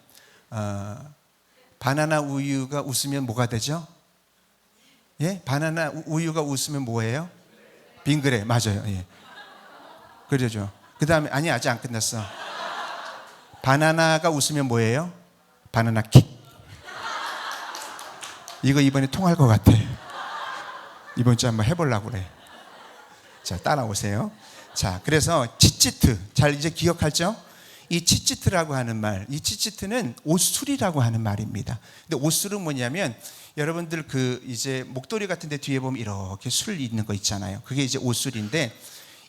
바나나 우유가 웃으면 뭐가 되죠? 예? 바나나 우유가 웃으면 뭐예요? 빙그레. 맞아요. 예. 그러죠. 그 다음에 아니 아직 안 끝났어. 바나나가 웃으면 뭐예요? 바나나 킥. 이거 이번에 통할 것 같아. 이번 주에 한번 해보려고 그래. 자, 따라오세요. 자, 그래서 치치트, 잘 이제 기억하죠? 이 치치트라고 하는 말, 이 치치트는 옷술이라고 하는 말입니다. 근데 옷술은 뭐냐면 여러분들 그 이제 목도리 같은 데 뒤에 보면 이렇게 술 있는 거 있잖아요. 그게 이제 옷술인데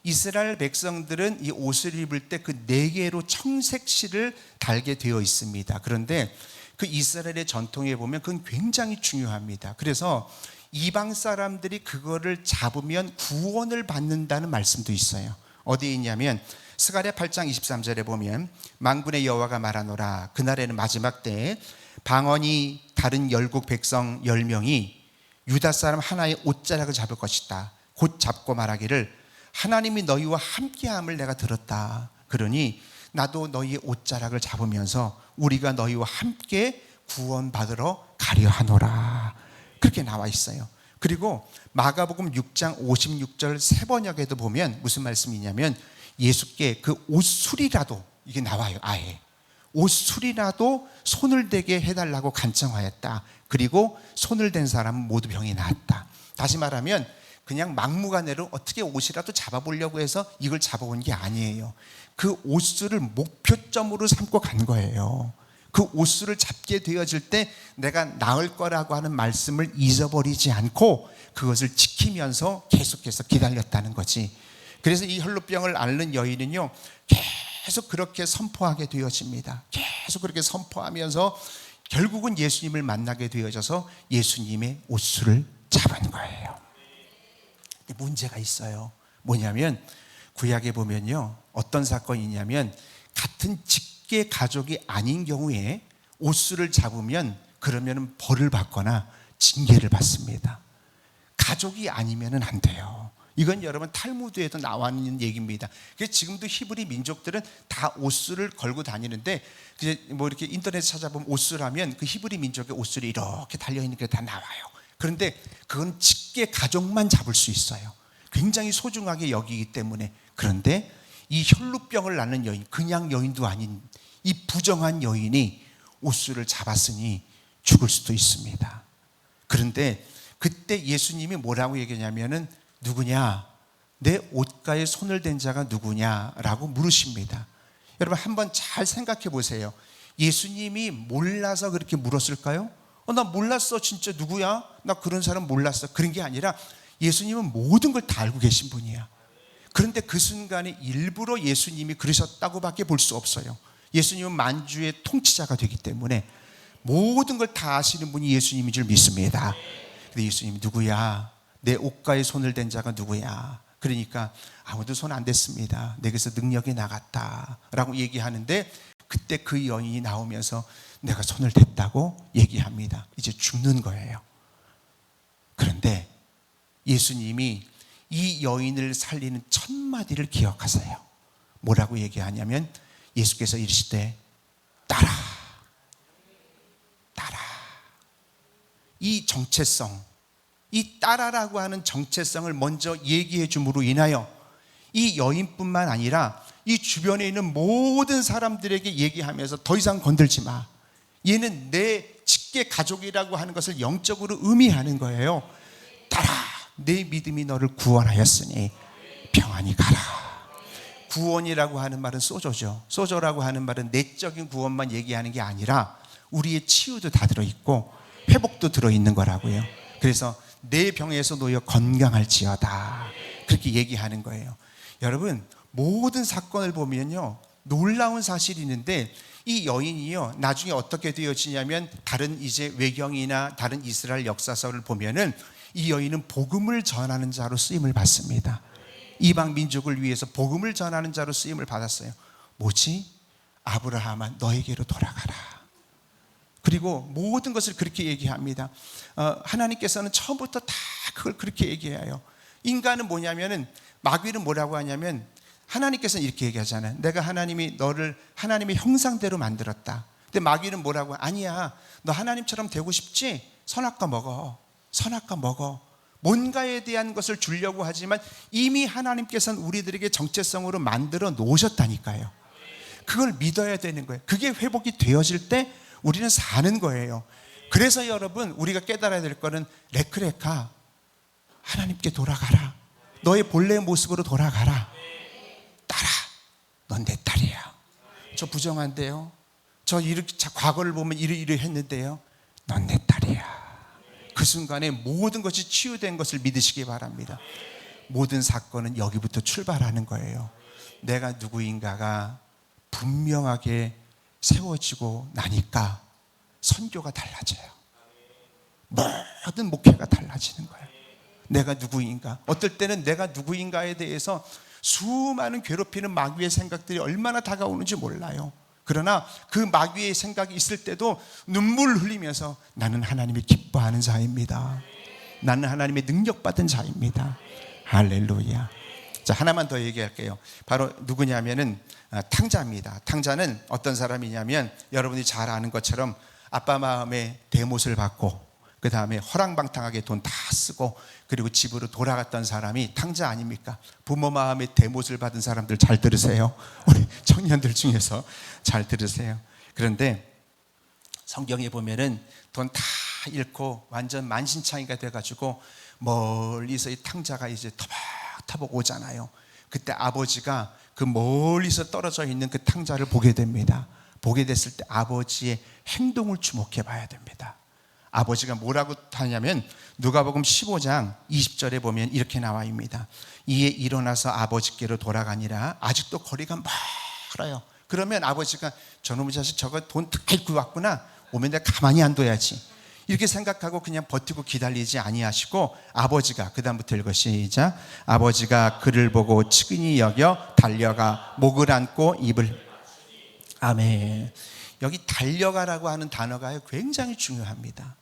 이스라엘 백성들은 이 옷을 입을 때 그 4개로 청색실을 달게 되어 있습니다. 그런데 그 이스라엘의 전통에 보면 그건 굉장히 중요합니다. 그래서 이방 사람들이 그거를 잡으면 구원을 받는다는 말씀도 있어요. 어디에 있냐면 스가랴 8장 23절에 보면 만군의 여호와가 말하노라 그날에는 마지막 때에 방언이 다른 열국 백성 10명이 유다 사람 하나의 옷자락을 잡을 것이다. 곧 잡고 말하기를 하나님이 너희와 함께함을 내가 들었다. 그러니 나도 너희의 옷자락을 잡으면서 우리가 너희와 함께 구원받으러 가려 하노라. 그렇게 나와 있어요. 그리고 마가복음 6장 56절 세 번역에도 보면 무슨 말씀이냐면 예수께 그 옷술이라도 이게 나와요. 아예 옷술이라도 손을 대게 해달라고 간청하였다. 그리고 손을 댄 사람은 모두 병이 나았다. 다시 말하면 그냥 막무가내로 어떻게 옷이라도 잡아보려고 해서 이걸 잡아온 게 아니에요. 그 옷술을 목표점으로 삼고 간 거예요. 그 옷술을 잡게 되어질 때 내가 나을 거라고 하는 말씀을 잊어버리지 않고 그것을 지키면서 계속해서 기다렸다는 거지. 그래서 이 혈루병을 앓는 여인은요 계속 그렇게 선포하게 되어집니다. 계속 그렇게 선포하면서 결국은 예수님을 만나게 되어져서 예수님의 옷술을 잡은 거예요. 근데 문제가 있어요. 뭐냐면 구약에 보면요 어떤 사건이 있냐면 같은 직계 가족이 아닌 경우에 옷술을 잡으면 그러면 벌을 받거나 징계를 받습니다. 가족이 아니면 안 돼요. 이건 여러분 탈무드에도 나와 있는 얘기입니다. 그래서 지금도 히브리 민족들은 다 옷술을 걸고 다니는데 뭐 이렇게 인터넷에 찾아보면 옷술하면 그 히브리 민족의 옷술이 이렇게 달려있는 게 다 나와요. 그런데 그건 직계 가족만 잡을 수 있어요. 굉장히 소중하게 여기기 때문에. 그런데 이 혈루병을 앓는 여인, 그냥 여인도 아닌 이 부정한 여인이 옷술을 잡았으니 죽을 수도 있습니다. 그런데 그때 예수님이 뭐라고 얘기하냐면은 누구냐? 내 옷가에 손을 댄 자가 누구냐라고 물으십니다. 여러분 한번 잘 생각해 보세요. 예수님이 몰라서 그렇게 물었을까요? 나 몰랐어. 진짜 누구야? 나 그런 사람 몰랐어. 그런 게 아니라 예수님은 모든 걸 다 알고 계신 분이야. 그런데 그 순간에 일부러 예수님이 그러셨다고밖에 볼 수 없어요. 예수님은 만주의 통치자가 되기 때문에 모든 걸 다 아시는 분이 예수님인 줄 믿습니다. 근데 예수님이 누구야? 내 옷가에 손을 댄 자가 누구야? 그러니까 아무도 손 안 댔습니다. 내게서 능력이 나갔다 라고 얘기하는데 그때 그 여인이 나오면서 내가 손을 댔다고 얘기합니다. 이제 죽는 거예요. 그런데 예수님이 이 여인을 살리는 첫 마디를 기억하세요. 뭐라고 얘기하냐면 예수께서 이르시되 따라. 이 정체성, 이 따라라고 하는 정체성을 먼저 얘기해 줌으로 인하여 이 여인뿐만 아니라 이 주변에 있는 모든 사람들에게 얘기하면서 더 이상 건들지 마. 얘는 내 직계 가족이라고 하는 것을 영적으로 의미하는 거예요. 따라. 내 믿음이 너를 구원하였으니 평안히 가라. 구원이라고 하는 말은 소조죠. 소조라고 하는 말은 내적인 구원만 얘기하는 게 아니라 우리의 치유도 다 들어있고 회복도 들어있는 거라고요. 그래서 내 병에서 놓여 건강할지어다 그렇게 얘기하는 거예요. 여러분 모든 사건을 보면요 놀라운 사실이 있는데 이 여인이요 나중에 어떻게 되어지냐면 다른 이제 외경이나 다른 이스라엘 역사서를 보면은 이 여인은 복음을 전하는 자로 쓰임을 받습니다. 이방 민족을 위해서 복음을 전하는 자로 쓰임을 받았어요. 뭐지? 아브라함아 너에게로 돌아가라. 그리고 모든 것을 그렇게 얘기합니다. 하나님께서는 처음부터 다 그걸 그렇게 얘기해요. 인간은 뭐냐면은 마귀는 뭐라고 하냐면 하나님께서는 이렇게 얘기하잖아요. 내가 하나님이 너를 하나님의 형상대로 만들었다. 근데 마귀는 뭐라고? 아니야. 너 하나님처럼 되고 싶지? 선악과 먹어. 선악과 먹어. 뭔가에 대한 것을 주려고 하지만 이미 하나님께서는 우리들에게 정체성으로 만들어 놓으셨다니까요. 그걸 믿어야 되는 거예요. 그게 회복이 되어질 때 우리는 사는 거예요. 그래서 여러분, 우리가 깨달아야 될 거는 레크레카, 하나님께 돌아가라. 너의 본래의 모습으로 돌아가라. 딸아, 넌 내 딸이야. 저 부정한데요, 저 이렇게 과거를 보면 이리 했는데요, 넌 내 딸이야. 그 순간에 모든 것이 치유된 것을 믿으시기 바랍니다. 모든 사건은 여기부터 출발하는 거예요. 내가 누구인가가 분명하게 세워지고 나니까 선교가 달라져요. 모든 목회가 달라지는 거예요. 내가 누구인가. 어떨 때는 내가 누구인가에 대해서 수많은 괴롭히는 마귀의 생각들이 얼마나 다가오는지 몰라요. 그러나 그 마귀의 생각이 있을 때도 눈물 흘리면서 나는 하나님이 기뻐하는 자입니다. 나는 하나님의 능력받은 자입니다. 할렐루야. 자, 하나만 더 얘기할게요. 바로 누구냐면은 탕자입니다. 탕자는 어떤 사람이냐면 여러분이 잘 아는 것처럼 아빠 마음에 대못을 받고 그 다음에 허랑방탕하게 돈 다 쓰고 그리고 집으로 돌아갔던 사람이 탕자 아닙니까? 부모 마음에 대못을 받은 사람들 잘 들으세요. 우리 청년들 중에서 잘 들으세요. 그런데 성경에 보면은 돈 다 잃고 완전 만신창이가 돼가지고 멀리서 이 탕자가 이제 터벅터벅 오잖아요. 그때 아버지가 그 멀리서 떨어져 있는 그 탕자를 보게 됩니다. 보게 됐을 때 아버지의 행동을 주목해 봐야 됩니다. 아버지가 뭐라고 하냐면 누가복음 15장 20절에 보면 이렇게 나와 있습니다. 이에 일어나서 아버지께로 돌아가니라. 아직도 거리가 멀어요. 그러면 아버지가 저놈의 자식 저거 돈 다 잃고 왔구나, 오면 내가 가만히 안 둬야지, 이렇게 생각하고 그냥 버티고 기다리지 아니하시고 아버지가, 그 다음부터 읽어 시작. 아버지가 그를 보고 측은히 여겨 달려가 목을 안고 입을. 아멘. 여기 달려가라고 하는 단어가 굉장히 중요합니다.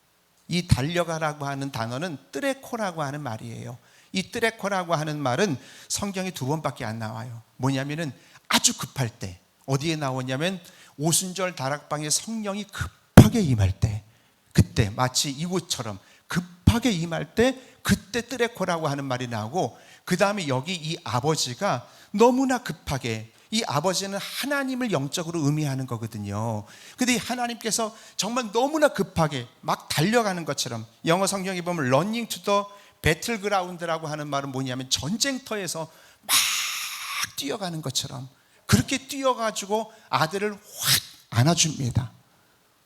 이 달려가라고 하는 단어는 뜨레코라고 하는 말이에요. 이 뜨레코라고 하는 말은 성경에 2번밖에 안 나와요. 뭐냐면은 아주 급할 때. 어디에 나오냐면 오순절 다락방에 성령이 급하게 임할 때, 그때 마치 이곳처럼 급하게 임할 때, 그때 뜨레코라고 하는 말이 나오고, 그 다음에 여기 이 아버지가 너무나 급하게, 이 아버지는 하나님을 영적으로 의미하는 거거든요. 근데 이 하나님께서 정말 너무나 급하게 막 달려가는 것처럼, 영어 성경에 보면 running to the battleground라고 하는 말은 뭐냐면 전쟁터에서 막 뛰어가는 것처럼 그렇게 뛰어가지고 아들을 확 안아줍니다.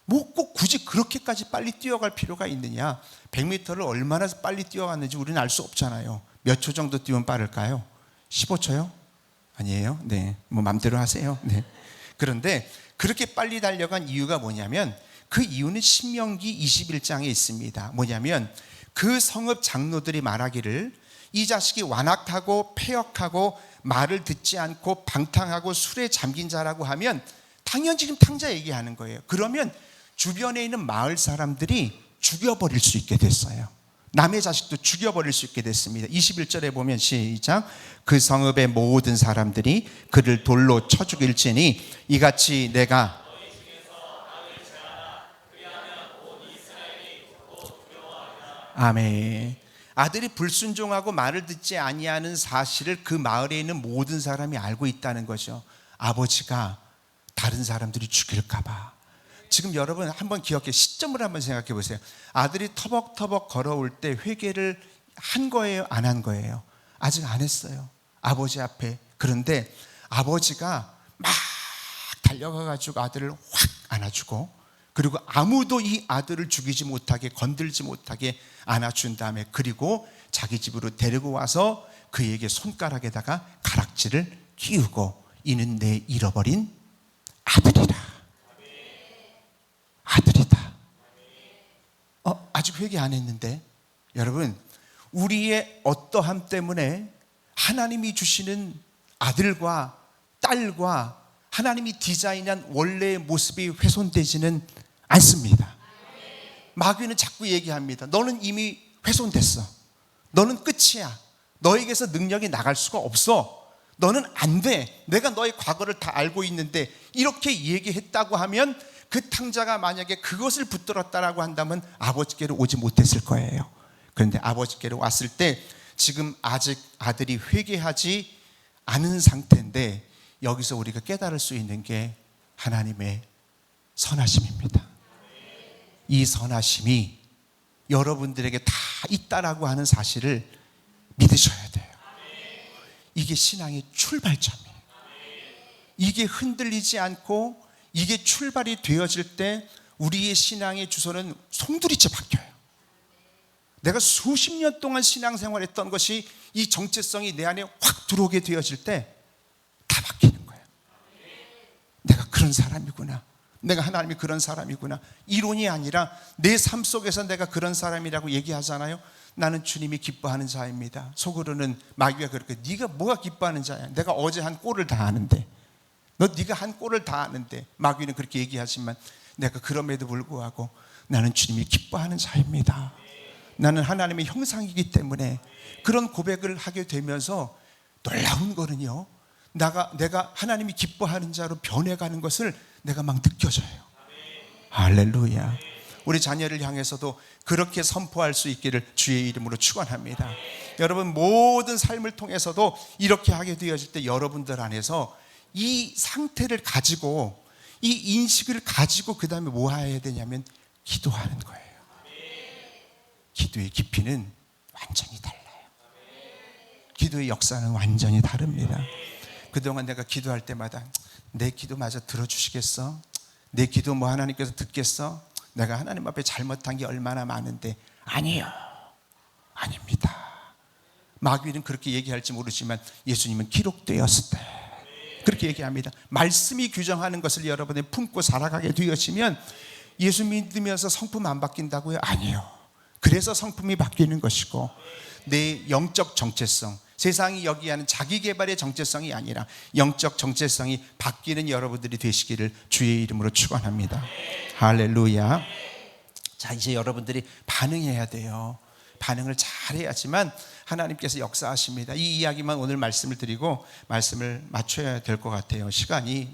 뭐 꼭 굳이 그렇게까지 빨리 뛰어갈 필요가 있느냐? 100m를 얼마나 빨리 뛰어갔는지 우리는 알 수 없잖아요. 몇 초 정도 뛰면 빠를까요? 15초요? 아니에요? 네, 뭐 맘대로 하세요. 네. 그런데 그렇게 빨리 달려간 이유가 뭐냐면, 그 이유는 신명기 21장에 있습니다. 뭐냐면 그 성읍 장로들이 말하기를 이 자식이 완악하고 패역하고 말을 듣지 않고 방탕하고 술에 잠긴 자라고 하면, 당연히 지금 탕자 얘기하는 거예요. 그러면 주변에 있는 마을 사람들이 죽여버릴 수 있게 됐어요. 남의 자식도 죽여버릴 수 있게 됐습니다. 21절에 보면 시작. 그 성읍의 모든 사람들이 그를 돌로 쳐 죽일지니 이같이 내가. 아멘. 아들이 불순종하고 말을 듣지 아니하는 사실을 그 마을에 있는 모든 사람이 알고 있다는 거죠. 아버지가 다른 사람들이 죽일까 봐. 지금 여러분 한번 기억해, 시점을 한번 생각해 보세요. 아들이 터벅터벅 걸어올 때 회개를 한 거예요, 안 한 거예요? 아직 안 했어요, 아버지 앞에. 그런데 아버지가 막 달려가가지고 아들을 확 안아주고, 그리고 아무도 이 아들을 죽이지 못하게, 건들지 못하게 안아준 다음에, 그리고 자기 집으로 데리고 와서 그에게 손가락에다가 가락지를 끼우고, 이는 내 잃어버린 아들이라. 아들이다. 아직 회개 안 했는데. 여러분, 우리의 어떠함 때문에 하나님이 주시는 아들과 딸과 하나님이 디자인한 원래의 모습이 훼손되지는 않습니다. 마귀는 자꾸 얘기합니다. 너는 이미 훼손됐어. 너는 끝이야. 너에게서 능력이 나갈 수가 없어. 너는 안 돼. 내가 너의 과거를 다 알고 있는데, 이렇게 얘기했다고 하면 그 탕자가 만약에 그것을 붙들었다라고 한다면 아버지께로 오지 못했을 거예요. 그런데 아버지께로 왔을 때 지금 아직 아들이 회개하지 않은 상태인데, 여기서 우리가 깨달을 수 있는 게 하나님의 선하심입니다. 이 선하심이 여러분들에게 다 있다라고 하는 사실을 믿으셔야 돼요. 이게 신앙의 출발점이에요. 이게 흔들리지 않고 이게 출발이 되어질 때 우리의 신앙의 주소는 송두리째 바뀌어요. 내가 수십 년 동안 신앙생활했던 것이 이 정체성이 내 안에 확 들어오게 되어질 때 다 바뀌는 거예요. 내가 그런 사람이구나. 내가 하나님이 그런 사람이구나. 이론이 아니라 내 삶 속에서 내가 그런 사람이라고 얘기하잖아요. 나는 주님이 기뻐하는 자입니다. 속으로는 마귀가 그렇게, 네가 뭐가 기뻐하는 자야? 내가 어제 한 꼴을 다 아는데, 네가 한 꼴을 다 아는데. 마귀는 그렇게 얘기하지만 내가 그럼에도 불구하고 나는 주님이 기뻐하는 자입니다. 나는 하나님의 형상이기 때문에 그런 고백을 하게 되면서 놀라운 거는요, 내가 하나님이 기뻐하는 자로 변해가는 것을 내가 막 느껴져요. 할렐루야. 우리 자녀를 향해서도 그렇게 선포할 수 있기를 주의 이름으로 축원합니다. 여러분, 모든 삶을 통해서도 이렇게 하게 되어질 때 여러분들 안에서 이 상태를 가지고, 이 인식을 가지고 그 다음에 뭐 해야 되냐면 기도하는 거예요. 기도의 깊이는 완전히 달라요. 기도의 역사는 완전히 다릅니다. 그동안 내가 기도할 때마다 내 기도마저 들어주시겠어? 내 기도 뭐 하나님께서 듣겠어? 내가 하나님 앞에 잘못한 게 얼마나 많은데. 아니요, 아닙니다. 마귀는 그렇게 얘기할지 모르지만 예수님은 기록되었을 때 그렇게 얘기합니다. 말씀이 규정하는 것을 여러분이 품고 살아가게 되어지면 예수 믿으면서 성품 안 바뀐다고요? 아니요. 그래서 성품이 바뀌는 것이고, 내 영적 정체성, 세상이 여기하는 자기 개발의 정체성이 아니라 영적 정체성이 바뀌는 여러분들이 되시기를 주의 이름으로 축원합니다. 할렐루야. 자, 이제 여러분들이 반응해야 돼요. 반응을 잘해야지만 하나님께서 역사하십니다. 이 이야기만 오늘 말씀을 드리고 말씀을 맞춰야 될 것 같아요. 시간이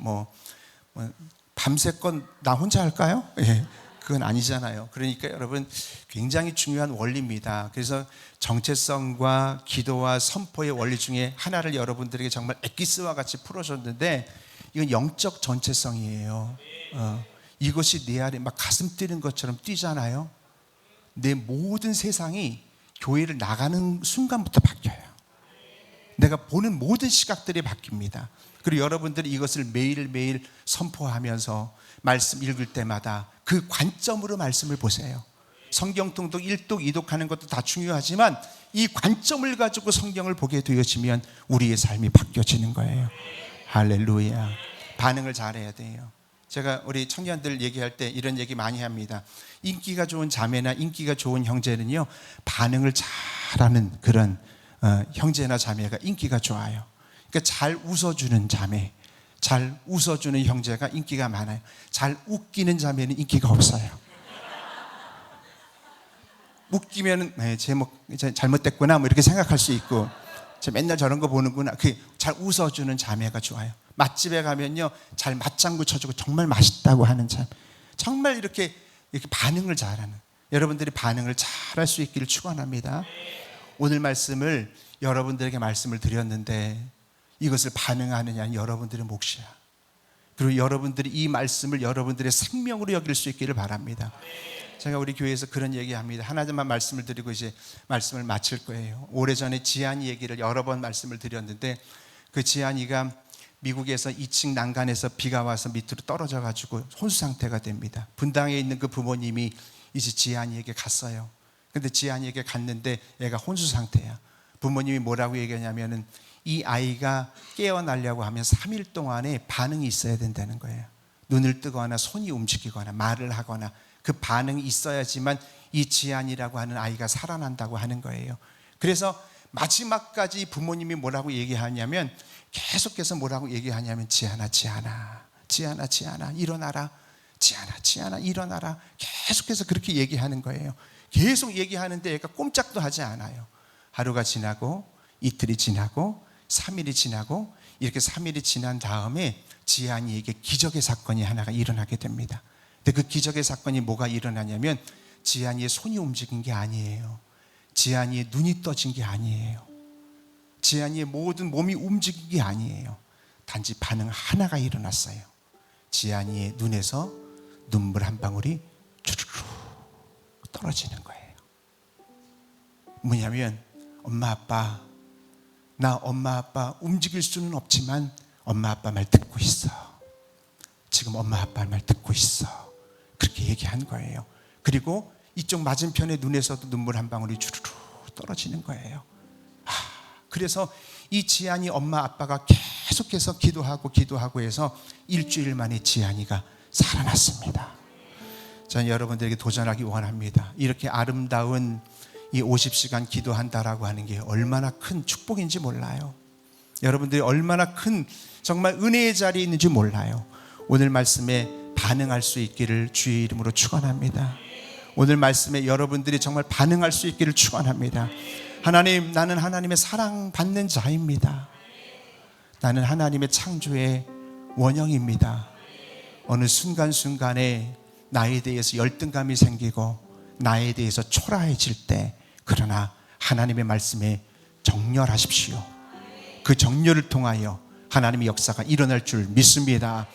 밤새껏 나 혼자 할까요? 예. 그건 아니잖아요. 그러니까 여러분, 굉장히 중요한 원리입니다. 그래서 정체성과 기도와 선포의 원리 중에 하나를 여러분들에게 정말 엑기스와 같이 풀어줬는데, 이건 영적 정체성이에요. 이것이 내 안에 막 가슴 뛰는 것처럼 뛰잖아요. 내 모든 세상이 교회를 나가는 순간부터 바뀌어요. 내가 보는 모든 시각들이 바뀝니다. 그리고 여러분들이 이것을 매일매일 선포하면서 말씀 읽을 때마다 그 관점으로 말씀을 보세요. 성경 통독 1독 2독하는 것도 다 중요하지만 이 관점을 가지고 성경을 보게 되어지면 우리의 삶이 바뀌어지는 거예요. 할렐루야. 반응을 잘해야 돼요. 제가 우리 청년들 얘기할 때 이런 얘기 많이 합니다. 인기가 좋은 자매나 인기가 좋은 형제는요, 반응을 잘하는 그런 형제나 자매가 인기가 좋아요. 그러니까 잘 웃어주는 자매, 잘 웃어주는 형제가 인기가 많아요. 잘 웃기는 자매는 인기가 없어요. 웃기면 제목 잘못됐구나 뭐 이렇게 생각할 수 있고, 맨날 저런 거 보는구나. 잘 웃어주는 자매가 좋아요. 맛집에 가면요, 잘 맞장구 쳐주고 정말 맛있다고 하는 참, 정말 이렇게 반응을 잘하는, 여러분들이 반응을 잘할 수 있기를 축원합니다. 오늘 말씀을 여러분들에게 말씀을 드렸는데 이것을 반응하느냐는 여러분들의 몫이야. 그리고 여러분들이 이 말씀을 여러분들의 생명으로 여길 수 있기를 바랍니다. 제가 우리 교회에서 그런 얘기합니다. 하나만 말씀을 드리고 이제 말씀을 마칠 거예요. 오래전에 지한이 얘기를 여러 번 말씀을 드렸는데, 그 지한이가 미국에서 2층 난간에서 비가 와서 밑으로 떨어져 가지고 혼수 상태가 됩니다. 분당에 있는 그 부모님이 이제 지한이에게 갔어요. 근데 지한이에게 갔는데 애가 혼수 상태야. 부모님이 뭐라고 얘기하냐면은 이 아이가 깨어나려고 하면 3일 동안에 반응이 있어야 된다는 거예요. 눈을 뜨거나 손이 움직이거나 말을 하거나 그 반응이 있어야지만 이 지안이라고 하는 아이가 살아난다고 하는 거예요. 그래서 마지막까지 부모님이 뭐라고 얘기하냐면, 계속해서 뭐라고 얘기하냐면 지안아 일어나라, 지안아 일어나라, 계속해서 그렇게 얘기하는 거예요. 계속 얘기하는데 얘가 꼼짝도 하지 않아요. 하루가 지나고 이틀이 지나고 3일이 지나고, 이렇게 3일이 지난 다음에 지안이에게 기적의 사건이 하나가 일어나게 됩니다. 근데 그 기적의 사건이 뭐가 일어나냐면, 지안이의 손이 움직인 게 아니에요. 지안이의 눈이 떠진 게 아니에요. 지안이의 모든 몸이 움직인 게 아니에요. 단지 반응 하나가 일어났어요. 지안이의 눈에서 눈물 한 방울이 주르륵 떨어지는 거예요. 뭐냐면 엄마 아빠 움직일 수는 없지만 엄마 아빠 말 듣고 있어. 지금 엄마 아빠 말 듣고 있어. 그렇게 얘기한 거예요. 그리고 이쪽 맞은편의 눈에서도 눈물 한 방울이 주르르 떨어지는 거예요. 그래서 이 지안이 엄마 아빠가 계속해서 기도하고 해서 일주일 만에 지안이가 살아났습니다. 저는 여러분들에게 도전하기 원합니다. 이렇게 아름다운 이 50시간 기도한다라고 하는 게 얼마나 큰 축복인지 몰라요. 여러분들이 얼마나 큰 정말 은혜의 자리에 있는지 몰라요. 오늘 말씀에 반응할 수 있기를 주의 이름으로 축원합니다. 오늘 말씀에 여러분들이 정말 반응할 수 있기를 축원합니다. 하나님, 나는 하나님의 사랑받는 자입니다. 나는 하나님의 창조의 원형입니다. 어느 순간순간에 나에 대해서 열등감이 생기고 나에 대해서 초라해질 때, 그러나 하나님의 말씀에 정렬하십시오. 그 정렬을 통하여 하나님의 역사가 일어날 줄 믿습니다.